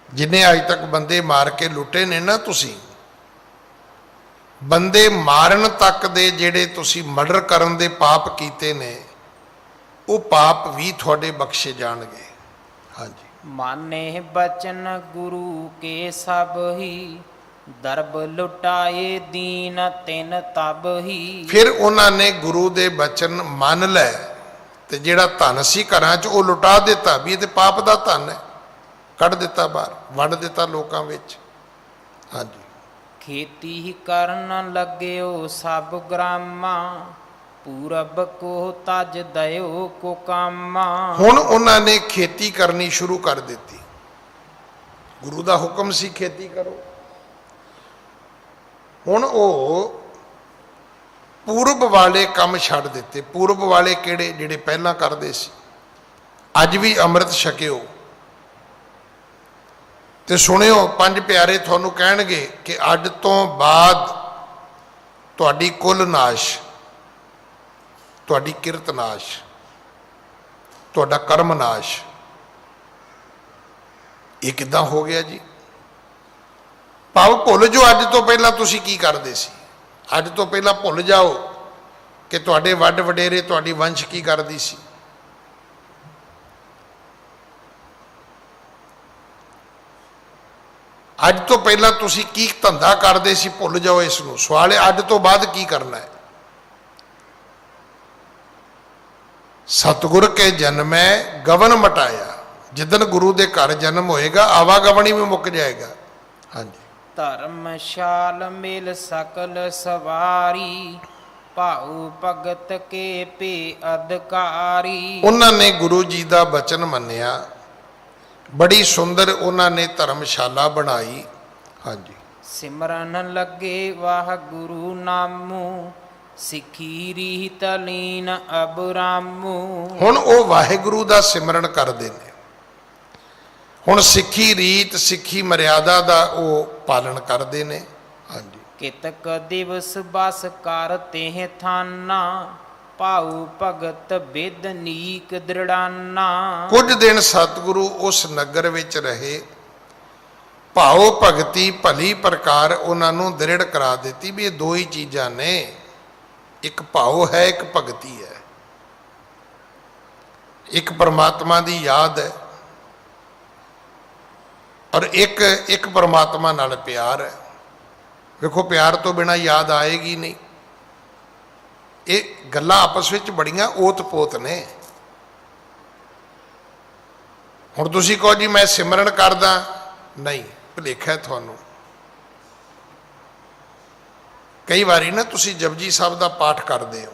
ਜਿੰਨੇ ਅੱਜ ਤੱਕ ਬੰਦੇ ਮਾਰ ਕੇ ਲੁੱਟੇ ਨੇ ਨਾ ਤੁਸੀਂ, ਬੰਦੇ ਮਾਰਨ ਤੱਕ ਦੇ ਜਿਹੜੇ ਤੁਸੀਂ ਮਰਡਰ ਕਰਨ ਦੇ ਪਾਪ ਕੀਤੇ ਨੇ, ਉਹ ਪਾਪ ਵੀ ਤੁਹਾਡੇ ਬਖਸ਼ੇ ਜਾਣਗੇ। ਹਾਂਜੀ, ਮਾਨੇ ਬਚਨ ਗੁਰੂ ਕੇ ਸਭ ਹੀ, ਦਰਬ ਲੁਟਾਏ ਦੀਨ ਤਿਨ ਤਬ ਹੀ। ਫਿਰ ਉਹਨਾਂ ਨੇ ਗੁਰੂ ਦੇ ਬਚਨ ਮੰਨ ਲੈ ਤੇ ਜਿਹੜਾ ਧਨ ਸੀ ਘਰਾਂ 'ਚ ਉਹ ਲੁਟਾ ਦਿੱਤਾ, ਵੀ ਇਹ ਤੇ ਪਾਪ ਦਾ ਧਨ ਹੈ, ਕੱਢ ਦਿੱਤਾ ਬਾਹਰ, ਵੰਡ ਦਿੱਤਾ ਲੋਕਾਂ ਵਿੱਚ। ਹਾਂਜੀ, ਖੇਤੀ ਹੀ ਕਰਨ ਲੱਗਿਓ ਸਭ ਗ੍ਰਾਮਾ, ਪੂਰਬ ਕੋ ਤਜ ਦਇਓ ਕੋ ਕਾਮਾ। ਹੁਣ ਉਹਨਾਂ ਨੇ ਖੇਤੀ ਕਰਨੀ ਸ਼ੁਰੂ ਕਰ ਦਿੱਤੀ। ਗੁਰੂ ਦਾ ਹੁਕਮ ਸੀ ਖੇਤੀ ਕਰੋ। ਹੁਣ ਉਹ ਪੂਰਬ ਵਾਲੇ ਕੰਮ ਛੱਡ ਦਿੱਤੇ। ਪੂਰਬ ਵਾਲੇ ਕਿਹੜੇ? ਜਿਹੜੇ ਪਹਿਲਾਂ ਕਰਦੇ ਸੀ। ਅੱਜ ਵੀ ਅੰਮ੍ਰਿਤ ਛਕਿਓ ਤੇ ਸੁਣਿਓ, ਪੰਜ ਪਿਆਰੇ ਤੁਹਾਨੂੰ ਕਹਿਣਗੇ ਕਿ ਅੱਜ ਤੋਂ ਬਾਅਦ ਤੁਹਾਡੀ ਕੁੱਲ ਨਾਸ਼, ਤੁਹਾਡੀ ਕਿਰਤ ਨਾਸ਼, ਤੁਹਾਡਾ ਕਰਮ ਨਾਸ਼। ਇਹ ਕਿੱਦਾਂ ਹੋ ਗਿਆ ਜੀ? ਭਾਵ ਭੁੱਲ ਜੋ ਅੱਜ ਤੋਂ ਪਹਿਲਾਂ ਤੁਸੀਂ ਕੀ ਕਰਦੇ ਸੀ। ਅੱਜ ਤੋਂ ਪਹਿਲਾਂ ਭੁੱਲ ਜਾਓ ਕਿ ਤੁਹਾਡੇ ਵੱਡ ਵਡੇਰੇ, ਤੁਹਾਡੀ ਵੰਸ਼ ਕੀ ਕਰਦੀ ਸੀ। ਅੱਜ ਤੋਂ ਪਹਿਲਾਂ ਤੁਸੀਂ ਕੀ ਧੰਦਾ ਕਰਦੇ ਸੀ ਭੁੱਲ ਜਾਓ ਇਸ ਨੂੰ। ਸਵਾਲ ਹੈ ਅੱਜ ਤੋਂ ਬਾਅਦ ਕੀ ਕਰਨਾ ਹੈ। ਸਤਿਗੁਰ ਕੇ ਜਨਮੈ ਗਵਨ ਮਟਾਇਆ। ਜਿੱਦਣ ਗੁਰੂ ਦੇ ਘਰ ਜਨਮ ਹੋਏਗਾ ਆਵਾਗਮਨ ਵੀ ਮੁੱਕ ਜਾਏਗਾ। ਹਾਂਜੀ। ਧਰਮਸ਼ਾਲ ਮਿਲ ਸਕਲ ਸਵਾਰੀ, ਭਾਉ ਭਗਤ ਕੇ ਭੇ ਅਧਿਕਾਰੀ। ਉਹਨਾਂ ਨੇ ਗੁਰੂ ਜੀ ਦਾ ਬਚਨ ਮੰਨਿਆ, ਬੜੀ ਸੁੰਦਰ ਉਹਨਾਂ ਨੇ ਧਰਮਸ਼ਾਲਾ ਬਣਾਈ। ਹਾਂਜੀ। ਸਿਮਰਨ ਲੱਗੇ ਵਾਹਿਗੁਰੂ ਨਾਮੂ, ਸਿੱਖੀ ਰੀਤ ਲੀਨ ਅਬਰਾਮੂ। ਹੁਣ ਉਹ ਵਾਹਿਗੁਰੂ ਦਾ ਸਿਮਰਨ ਕਰਦੇ ਨੇ। ਹੁਣ ਸਿੱਖੀ ਰੀਤ ਸਿੱਖੀ ਮਰਿਆਦਾ ਦਾ ਉਹ ਪਾਲਣ ਕਰਦੇ ਨੇ। ਹਾਂਜੀ। ਕਿਤਕ ਦਿਵਸ ਬਸ ਕਰ ਤੇਹ ਥਾਨਾ, ਭਾਉ ਭਗਤ ਬਿਦ ਨੀਕ ਦ੍ਰਿੜਾਨਾ। ਕੁਝ ਦਿਨ ਸਤਿਗੁਰੂ ਉਸ ਨਗਰ ਵਿੱਚ ਰਹੇ, ਭਾਉ ਭਗਤੀ ਭਲੀ ਪ੍ਰਕਾਰ ਉਹਨਾਂ ਨੂੰ ਦ੍ਰਿੜ ਕਰਾ ਦਿੱਤੀ ਵੀ ਇਹ ਦੋ ਹੀ ਚੀਜ਼ਾਂ ਨੇ, ਇੱਕ ਭਾਉ ਹੈ ਇੱਕ ਭਗਤੀ ਹੈ, ਇੱਕ ਪਰਮਾਤਮਾ ਦੀ ਯਾਦ ਹੈ ਔਰ ਇੱਕ ਪਰਮਾਤਮਾ ਨਾਲ ਪਿਆਰ ਹੈ। ਵੇਖੋ ਪਿਆਰ ਤੋਂ ਬਿਨਾਂ ਯਾਦ ਆਏਗੀ ਨਹੀਂ। ਇਹ ਗੱਲਾਂ ਆਪਸ ਵਿੱਚ ਬੜੀਆਂ ਓਤ-ਪੋਤ ਨੇ। ਹੁਣ ਤੁਸੀਂ ਕਹੋ ਜੀ ਮੈਂ ਸਿਮਰਨ ਕਰਦਾ, ਨਹੀਂ, ਭੁਲੇਖਾ ਤੁਹਾਨੂੰ। ਕਈ ਵਾਰੀ ਨਾ ਤੁਸੀਂ ਜਪਜੀ ਸਾਹਿਬ ਦਾ ਪਾਠ ਕਰਦੇ ਹੋ,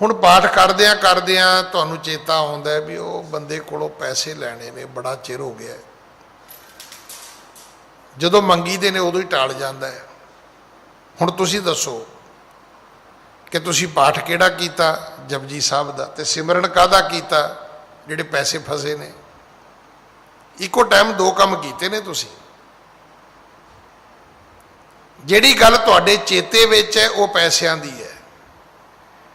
ਹੁਣ ਪਾਠ ਕਰਦਿਆਂ ਤੁਹਾਨੂੰ ਚੇਤਾ ਆਉਂਦਾ ਵੀ ਉਹ ਬੰਦੇ ਕੋਲੋਂ ਪੈਸੇ ਲੈਣੇ ਨੇ, ਬੜਾ ਚਿਰ ਹੋ ਗਿਆ। ਜਦੋਂ ਮੰਗੀ ਦੇ ਨੇ ਉਦੋਂ ਹੀ ਟਾਲ ਜਾਂਦਾ ਹੈ। ਹੁਣ ਤੁਸੀਂ ਦੱਸੋ ਕਿ ਤੁਸੀਂ ਪਾਠ ਕਿਹੜਾ ਕੀਤਾ? ਜਪਜੀ ਸਾਹਿਬ ਦਾ। ਤੇ ਸਿਮਰਨ ਕਾਹਦਾ ਕੀਤਾ? ਜਿਹੜੇ ਪੈਸੇ ਫਸੇ ਨੇ। ਇੱਕੋ ਟਾਈਮ ਦੋ ਕੰਮ ਕੀਤੇ ਨੇ ਤੁਸੀਂ। ਜਿਹੜੀ ਗੱਲ ਤੁਹਾਡੇ ਚੇਤੇ ਵਿੱਚ ਹੈ ਉਹ ਪੈਸਿਆਂ ਦੀ ਹੈ,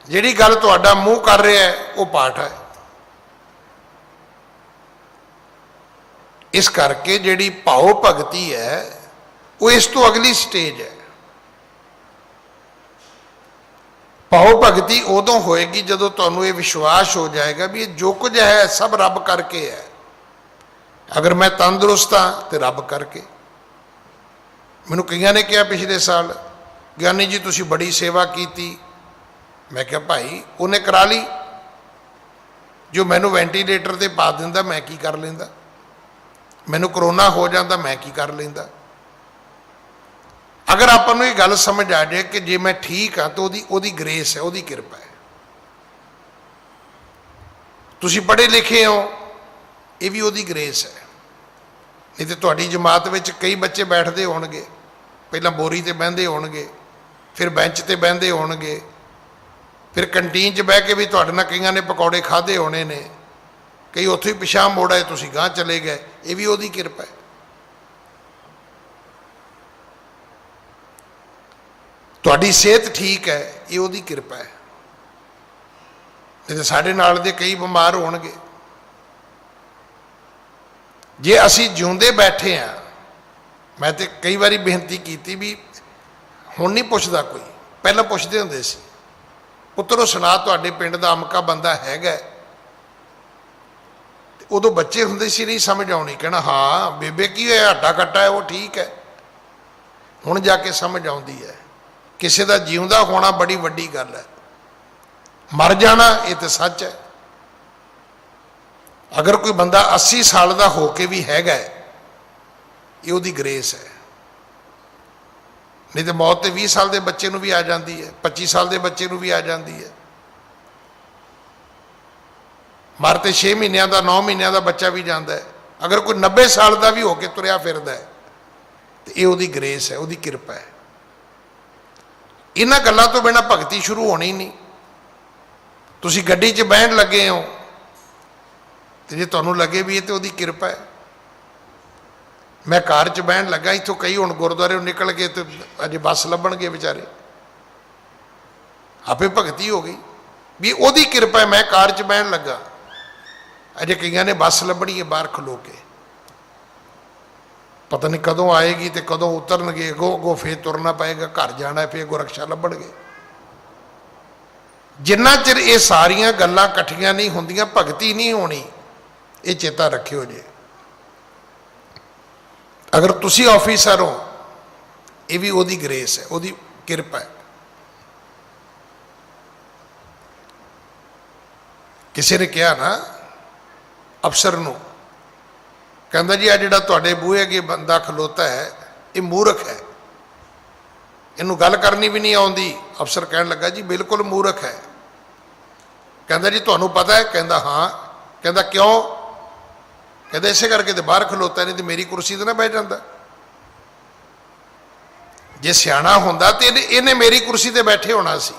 ਜਿਹੜੀ ਗੱਲ ਤੁਹਾਡਾ ਮੂੰਹ ਕਰ ਰਿਹਾ ਹੈ ਉਹ ਪਾਠ ਹੈ। ਇਸ ਕਰਕੇ ਜਿਹੜੀ ਭਾਉ ਭਗਤੀ ਹੈ ਉਹ ਇਸ ਤੋਂ ਅਗਲੀ ਸਟੇਜ ਹੈ। ਭਾਉ ਭਗਤੀ ਉਦੋਂ ਹੋਏਗੀ ਜਦੋਂ ਤੁਹਾਨੂੰ ਇਹ ਵਿਸ਼ਵਾਸ ਹੋ ਜਾਏਗਾ ਵੀ ਇਹ ਜੋ ਕੁਝ ਹੈ ਸਭ ਰੱਬ ਕਰਕੇ ਹੈ। ਅਗਰ ਮੈਂ ਤੰਦਰੁਸਤ ਹਾਂ ਤੇ ਰੱਬ ਕਰਕੇ। ਮੈਨੂੰ ਕਈਆਂ ਨੇ ਕਿਹਾ ਪਿਛਲੇ ਸਾਲ, ਗਿਆਨੀ ਜੀ ਤੁਸੀਂ ਬੜੀ ਸੇਵਾ ਕੀਤੀ। ਮੈਂ ਕਿਹਾ ਭਾਈ ਉਹਨੇ ਕਰਾ ਲਈ, ਜੋ ਮੈਨੂੰ ਵੈਂਟੀਲੇਟਰ ਤੇ ਪਾ ਦਿੰਦਾ ਮੈਂ ਕੀ ਕਰ ਲੈਂਦਾ, ਮੈਨੂੰ ਕਰੋਨਾ ਹੋ ਜਾਂਦਾ ਮੈਂ ਕੀ ਕਰ ਲੈਂਦਾ। ਅਗਰ ਆਪਾਂ ਨੂੰ ਇਹ ਗੱਲ ਸਮਝ ਆ ਜਾਏ ਕਿ ਜੇ ਮੈਂ ਠੀਕ ਹਾਂ ਤਾਂ ਉਹਦੀ ਗ੍ਰੇਸ ਹੈ, ਉਹਦੀ ਕਿਰਪਾ ਹੈ। ਤੁਸੀਂ ਪੜ੍ਹੇ ਲਿਖੇ ਹੋ, ਇਹ ਵੀ ਉਹਦੀ ਗ੍ਰੇਸ ਹੈ। ਨਹੀਂ ਤੇ ਤੁਹਾਡੀ ਜਮਾਤ ਵਿੱਚ ਕਈ ਬੱਚੇ ਬੈਠਦੇ ਹੋਣਗੇ, ਪਹਿਲਾਂ ਬੋਰੀ ਤੇ ਬਹਿੰਦੇ ਹੋਣਗੇ, ਫਿਰ ਬੈਂਚ ਤੇ ਬਹਿੰਦੇ ਹੋਣਗੇ, ਫਿਰ ਕੰਟੀਨ 'ਚ ਬਹਿ ਕੇ ਵੀ ਤੁਹਾਡੇ ਨਾਲ ਕਈਆਂ ਨੇ ਪਕੌੜੇ ਖਾਧੇ ਹੋਣੇ ਨੇ, ਕਈ ਉੱਥੋਂ ਹੀ ਪਿਛਾਂਹ ਮੋੜ ਆਏ, ਤੁਸੀਂ ਗਾਂਹ ਚਲੇ ਗਏ। ਇਹ ਵੀ ਉਹਦੀ ਕਿਰਪਾ ਹੈ। ਤੁਹਾਡੀ ਸਿਹਤ ਠੀਕ ਹੈ, ਇਹ ਉਹਦੀ ਕਿਰਪਾ ਹੈ। ਨਹੀਂ ਤਾਂ ਸਾਡੇ ਨਾਲ ਦੇ ਕਈ ਬਿਮਾਰ ਹੋਣਗੇ। ਜੇ ਅਸੀਂ ਜਿਉਂਦੇ ਬੈਠੇ ਹਾਂ, ਮੈਂ ਤੇ ਕਈ ਵਾਰੀ ਬੇਨਤੀ ਕੀਤੀ ਵੀ ਹੁਣ ਨਹੀਂ ਪੁੱਛਦਾ ਕੋਈ, ਪਹਿਲਾਂ ਪੁੱਛਦੇ ਹੁੰਦੇ ਸੀ, ਪੁੱਤਰੋ ਸੁਣਾ ਤੁਹਾਡੇ ਪਿੰਡ ਦਾ ਅਮਕਾ ਬੰਦਾ ਹੈਗਾ। ਤੇ ਉਦੋਂ ਬੱਚੇ ਹੁੰਦੇ ਸੀ, ਨਹੀਂ ਸਮਝ ਆਉਣੀ, ਕਹਿਣਾ ਹਾਂ ਬੇਬੇ ਕੀ ਹੋਇਆ, ਹੱਡਾ ਕੱਟਾ ਹੈ, ਉਹ ਠੀਕ ਹੈ। ਹੁਣ ਜਾ ਕੇ ਸਮਝ ਆਉਂਦੀ ਹੈ ਕਿਸੇ ਦਾ ਜਿਉਂਦਾ ਹੋਣਾ ਬੜੀ ਵੱਡੀ ਗੱਲ ਹੈ, ਮਰ ਜਾਣਾ ਇਹ ਤਾਂ ਸੱਚ ਹੈ। ਅਗਰ ਕੋਈ ਬੰਦਾ 80 ਸਾਲ ਦਾ ਹੋ ਕੇ ਵੀ ਹੈਗਾ, ਇਹ ਉਹਦੀ ਗ੍ਰੇਸ ਹੈ। ਨਹੀਂ ਤਾਂ ਮੌਤ ਤੇ 20 ਸਾਲ ਦੇ ਬੱਚੇ ਨੂੰ ਵੀ ਆ ਜਾਂਦੀ ਹੈ, 25 ਸਾਲ ਦੇ ਬੱਚੇ ਨੂੰ ਵੀ ਆ ਜਾਂਦੀ ਹੈ। ਮਰ ਤੇ 6 ਮਹੀਨਿਆਂ ਦਾ 9 ਮਹੀਨਿਆਂ ਦਾ ਬੱਚਾ ਵੀ ਜਾਂਦਾ ਹੈ। ਅਗਰ ਕੋਈ 90 ਸਾਲ ਦਾ ਵੀ ਹੋ ਕੇ ਤੁਰਿਆ ਫਿਰਦਾ ਹੈ ਤੇ ਇਹ ਉਹਦੀ ਗ੍ਰੇਸ ਹੈ, ਉਹਦੀ ਕਿਰਪਾ ਹੈ। ਇਹਨਾਂ ਗੱਲਾਂ ਤੋਂ ਬਿਨਾਂ ਭਗਤੀ ਸ਼ੁਰੂ ਹੋਣੀ ਨਹੀਂ। ਤੁਸੀਂ ਗੱਡੀ 'ਚ ਬਹਿਣ ਲੱਗੇ ਹੋ ਤੇ ਜੇ ਤੁਹਾਨੂੰ ਲੱਗੇ ਵੀ ਇਹ ਤੇ ਉਹਦੀ ਕਿਰਪਾ ਹੈ। ਮੈਂ ਕਾਰ 'ਚ ਬਹਿਣ ਲੱਗਾ, ਇੱਥੋਂ ਕਈ ਹੁਣ ਗੁਰਦੁਆਰੇ ਨਿਕਲ ਗਏ ਤੇ ਅਜੇ ਬੱਸ ਲੱਭਣਗੇ ਵਿਚਾਰੇ, ਆਪੇ ਭਗਤੀ ਹੋ ਗਈ ਵੀ ਉਹਦੀ ਕਿਰਪਾ ਹੈ। ਮੈਂ ਕਾਰ 'ਚ ਬਹਿਣ ਲੱਗਾ, ਅਜੇ ਕਈਆਂ ਨੇ ਬੱਸ ਲੱਭਣੀ ਹੈ ਬਾਹਰ ਖਲੋ ਕੇ, ਪਤਾ ਨਹੀਂ ਕਦੋਂ ਆਏਗੀ ਤੇ ਕਦੋਂ ਉਤਰਨਗੇ, ਅੱਗੋਂ ਫੇਰ ਤੁਰਨਾ ਪਏਗਾ, ਘਰ ਜਾਣਾ ਫੇਰ ਗੁਰਕਸ਼ਾ ਲੱਭਣਗੇ। ਜਿੰਨਾ ਚਿਰ ਇਹ ਸਾਰੀਆਂ ਗੱਲਾਂ ਇਕੱਠੀਆਂ ਨਹੀਂ ਹੁੰਦੀਆਂ ਭਗਤੀ ਨਹੀਂ ਹੋਣੀ, ਇਹ ਚੇਤਾ ਰੱਖਿਓ ਜੀ। ਅਗਰ ਤੁਸੀਂ ਆਫੀਸਰ ਹੋ, ਇਹ ਵੀ ਉਹਦੀ ਗ੍ਰੇਸ ਹੈ, ਉਹਦੀ ਕਿਰਪਾ ਹੈ। ਕਿਸੇ ਨੇ ਕਿਹਾ ਨਾ ਅਫਸਰ ਨੂੰ, ਕਹਿੰਦਾ ਜੀ ਆ ਜਿਹੜਾ ਤੁਹਾਡੇ ਬੂਹੇ ਅੱਗੇ ਬੰਦਾ ਖਲੋਤਾ ਹੈ ਇਹ ਮੂਰਖ ਹੈ, ਇਹਨੂੰ ਗੱਲ ਕਰਨੀ ਵੀ ਨਹੀਂ ਆਉਂਦੀ। ਅਫਸਰ ਕਹਿਣ ਲੱਗਾ ਜੀ ਬਿਲਕੁਲ ਮੂਰਖ ਹੈ। ਕਹਿੰਦਾ ਜੀ ਤੁਹਾਨੂੰ ਪਤਾ ਹੈ? ਕਹਿੰਦਾ ਹਾਂ। ਕਹਿੰਦਾ ਕਿਉਂ? ਕਹਿੰਦਾ ਇਸੇ ਕਰਕੇ ਤੇ ਬਾਹਰ ਖਲੋਤਾ, ਨਹੀਂ ਤੇ ਮੇਰੀ ਕੁਰਸੀ ਤੇ ਨਾ ਬਹਿ ਜਾਂਦਾ। ਜੇ ਸਿਆਣਾ ਹੁੰਦਾ ਤੇ ਇਹਨੇ ਮੇਰੀ ਕੁਰਸੀ ਤੇ ਬੈਠੇ ਹੋਣਾ ਸੀ।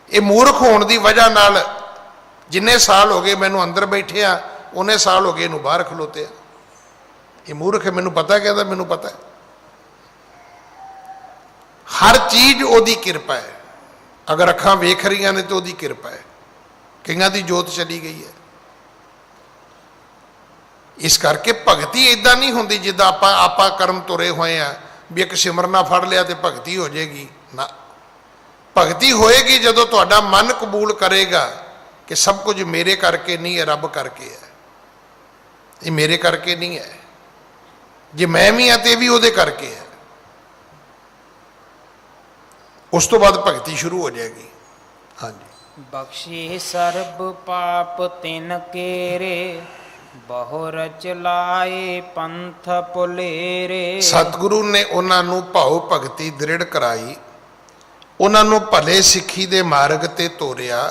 ਇਹ ਮੂਰਖ ਹੋਣ ਦੀ ਵਜ੍ਹਾ ਨਾਲ ਜਿੰਨੇ ਸਾਲ ਹੋ ਗਏ ਮੈਨੂੰ ਅੰਦਰ ਬੈਠਿਆ, ਉਹਨੇ ਸਾਲ ਹੋ ਗਏ ਇਹਨੂੰ ਬਾਹਰ ਖਲੋਤੇ। ਇਹ ਮੂਰਖ ਹੈ, ਮੈਨੂੰ ਪਤਾ। ਕਹਿੰਦਾ ਮੈਨੂੰ ਪਤਾ ਹੈ। ਹਰ ਚੀਜ਼ ਉਹਦੀ ਕਿਰਪਾ ਹੈ। ਅਗਰ ਅੱਖਾਂ ਵੇਖ ਰਹੀਆਂ ਨੇ ਤਾਂ ਉਹਦੀ ਕਿਰਪਾ ਹੈ, ਕਈਆਂ ਦੀ ਜੋਤ ਚਲੀ ਗਈ ਹੈ। ਇਸ ਕਰਕੇ ਭਗਤੀ ਇਦਾਂ ਨਹੀਂ ਹੁੰਦੀ ਜਿੱਦਾਂ ਆਪਾਂ ਕਰਮ ਤੁਰੇ ਹੋਏ ਆ ਵੀ ਇੱਕ ਸਿਮਰਨਾ ਫੜ ਲਿਆ ਤੇ ਭਗਤੀ ਹੋ ਜਾਏਗੀ ਨਾ। ਭਗਤੀ ਹੋਏਗੀ ਜਦੋਂ ਤੁਹਾਡਾ ਮਨ ਕਬੂਲ ਕਰੇਗਾ ਕਿ ਸਭ ਕੁਝ ਮੇਰੇ ਕਰਕੇ ਨਹੀਂ ਹੈ, ਰੱਬ ਕਰਕੇ ਹੈ। ਇਹ ਮੇਰੇ ਕਰਕੇ ਨਹੀਂ ਹੈ, ਜੇ ਮੈਂ ਵੀ ਹਾਂ ਤੇ ਇਹ ਵੀ ਉਹਦੇ ਕਰਕੇ ਹੈ। ਉਸ ਤੋਂ ਬਾਅਦ ਭਗਤੀ ਸ਼ੁਰੂ ਹੋ ਜਾਏਗੀ। ਹਾਂਜੀ। ਬਖਸ਼ੇ ਸਰਬ ਪਾਪ ਤਿਨ ਕੇਰੇ, ਬਹੁ ਰਚ ਲਾਏ ਪੰਥ ਪੁਲੇਰੇ। ਸਤਿਗੁਰੂ ਨੇ ਉਹਨਾਂ ਨੂੰ ਭਾਉ ਭਗਤੀ ਦ੍ਰਿੜ ਕਰਾਈ, ਉਹਨਾਂ ਨੂੰ ਭਲੇ ਸਿੱਖੀ ਦੇ ਮਾਰਗ ਤੇ ਤੋਰਿਆ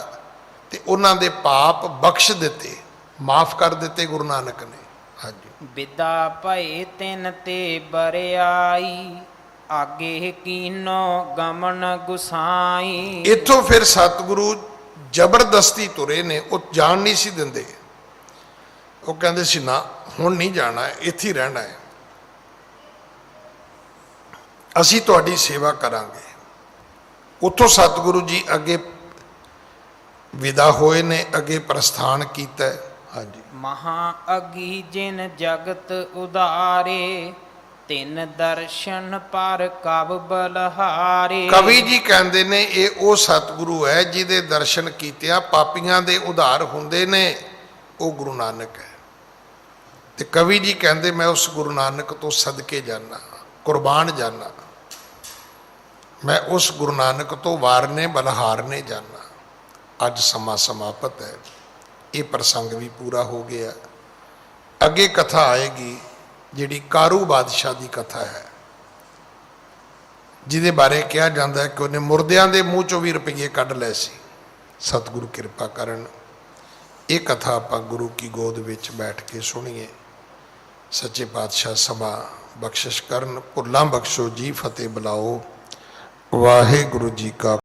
ਤੇ ਉਹਨਾਂ ਦੇ ਪਾਪ ਬਖਸ਼ ਦਿੱਤੇ, ਮਾਫ ਕਰ ਦਿੱਤੇ ਗੁਰੂ ਨਾਨਕ ਨੇ। ਹਾਂਜੀ। ਵਿਦਾ ਭਏ ਤਿਨ ਤੇ ਬਰਿਆਈ, ਆਗੇ ਕੀਨੋ ਗਮਨ ਗੁਸਾਈ। ਇੱਥੋਂ ਫਿਰ ਸਤਿਗੁਰੂ ਜ਼ਬਰਦਸਤੀ ਤੁਰੇ ਨੇ, ਉਹ ਜਾਣ ਨਹੀਂ ਸੀ ਦਿੰਦੇ। ਉਹ ਕਹਿੰਦੇ ਸੀ ਨਾ ਹੁਣ ਨਹੀਂ ਜਾਣਾ, ਇੱਥੇ ਹੀ ਰਹਿਣਾ ਹੈ, ਅਸੀਂ ਤੁਹਾਡੀ ਸੇਵਾ ਕਰਾਂਗੇ। ਉੱਥੋਂ ਸਤਿਗੁਰੂ ਜੀ ਅੱਗੇ ਵਿਦਾ ਹੋਏ ਨੇ, ਅੱਗੇ ਪ੍ਰਸਥਾਨ ਕੀਤਾ। ਹਾਂਜੀ। ਮਹਾ ਅਗੀ ਜਿਨ ਜਗਤ ਉਦਾਰੇ, ਤਿਨ ਦਰਸ਼ਨ ਪਰ ਕਬ ਬਲਹਾਰੇ। ਕਵੀ ਜੀ ਕਹਿੰਦੇ ਨੇ ਇਹ ਉਹ ਸਤਿਗੁਰੂ ਹੈ ਜਿਹਦੇ ਦਰਸ਼ਨ ਕੀਤਿਆਂ ਪਾਪੀਆਂ ਦੇ ਉਧਾਰ ਹੁੰਦੇ ਨੇ, ਉਹ ਗੁਰੂ ਨਾਨਕ ਹੈ। ਤੇ ਕਵੀ ਜੀ ਕਹਿੰਦੇ ਮੈਂ ਉਸ ਗੁਰੂ ਨਾਨਕ ਤੋਂ ਸਦਕੇ ਜਾਣਾ, ਕੁਰਬਾਨ ਜਾਣਾ, ਮੈਂ ਉਸ ਗੁਰੂ ਨਾਨਕ ਤੋਂ ਵਾਰਨੇ ਬਲਹਾਰਨੇ ਜਾਣਾ। ਅੱਜ ਸਮਾਂ ਸਮਾਪਤ ਹੈ, ਇਹ ਪ੍ਰਸੰਗ ਵੀ ਪੂਰਾ ਹੋ ਗਿਆ। ਅੱਗੇ ਕਥਾ ਆਏਗੀ ਜਿਹੜੀ ਕਾਰੂ ਬਾਦਸ਼ਾਹ ਦੀ ਕਥਾ ਹੈ, ਜਿਹਦੇ ਬਾਰੇ ਕਿਹਾ ਜਾਂਦਾ ਹੈ ਕਿ ਉਹਨੇ ਮੁਰਦਿਆਂ ਦੇ ਮੂੰਹ ਚੋਂ ਵੀ ਰੁਪਈਏ ਕੱਢ ਲਏ ਸੀ। ਸਤਿਗੁਰੂ ਕਿਰਪਾ ਕਰਨ ਇਹ ਕਥਾ ਆਪਾਂ ਗੁਰੂ ਕੀ ਗੋਦ ਵਿੱਚ ਬੈਠ ਕੇ ਸੁਣੀਏ। ਸੱਚੇ ਪਾਤਸ਼ਾਹ ਸਭਾ ਬਖਸ਼ਿਸ਼ ਕਰਨ, ਭੁੱਲਾਂ ਬਖਸ਼ੋ ਜੀ, ਫਤਿਹ ਬੁਲਾਓ। ਵਾਹਿਗੁਰੂ ਜੀ ਕਾ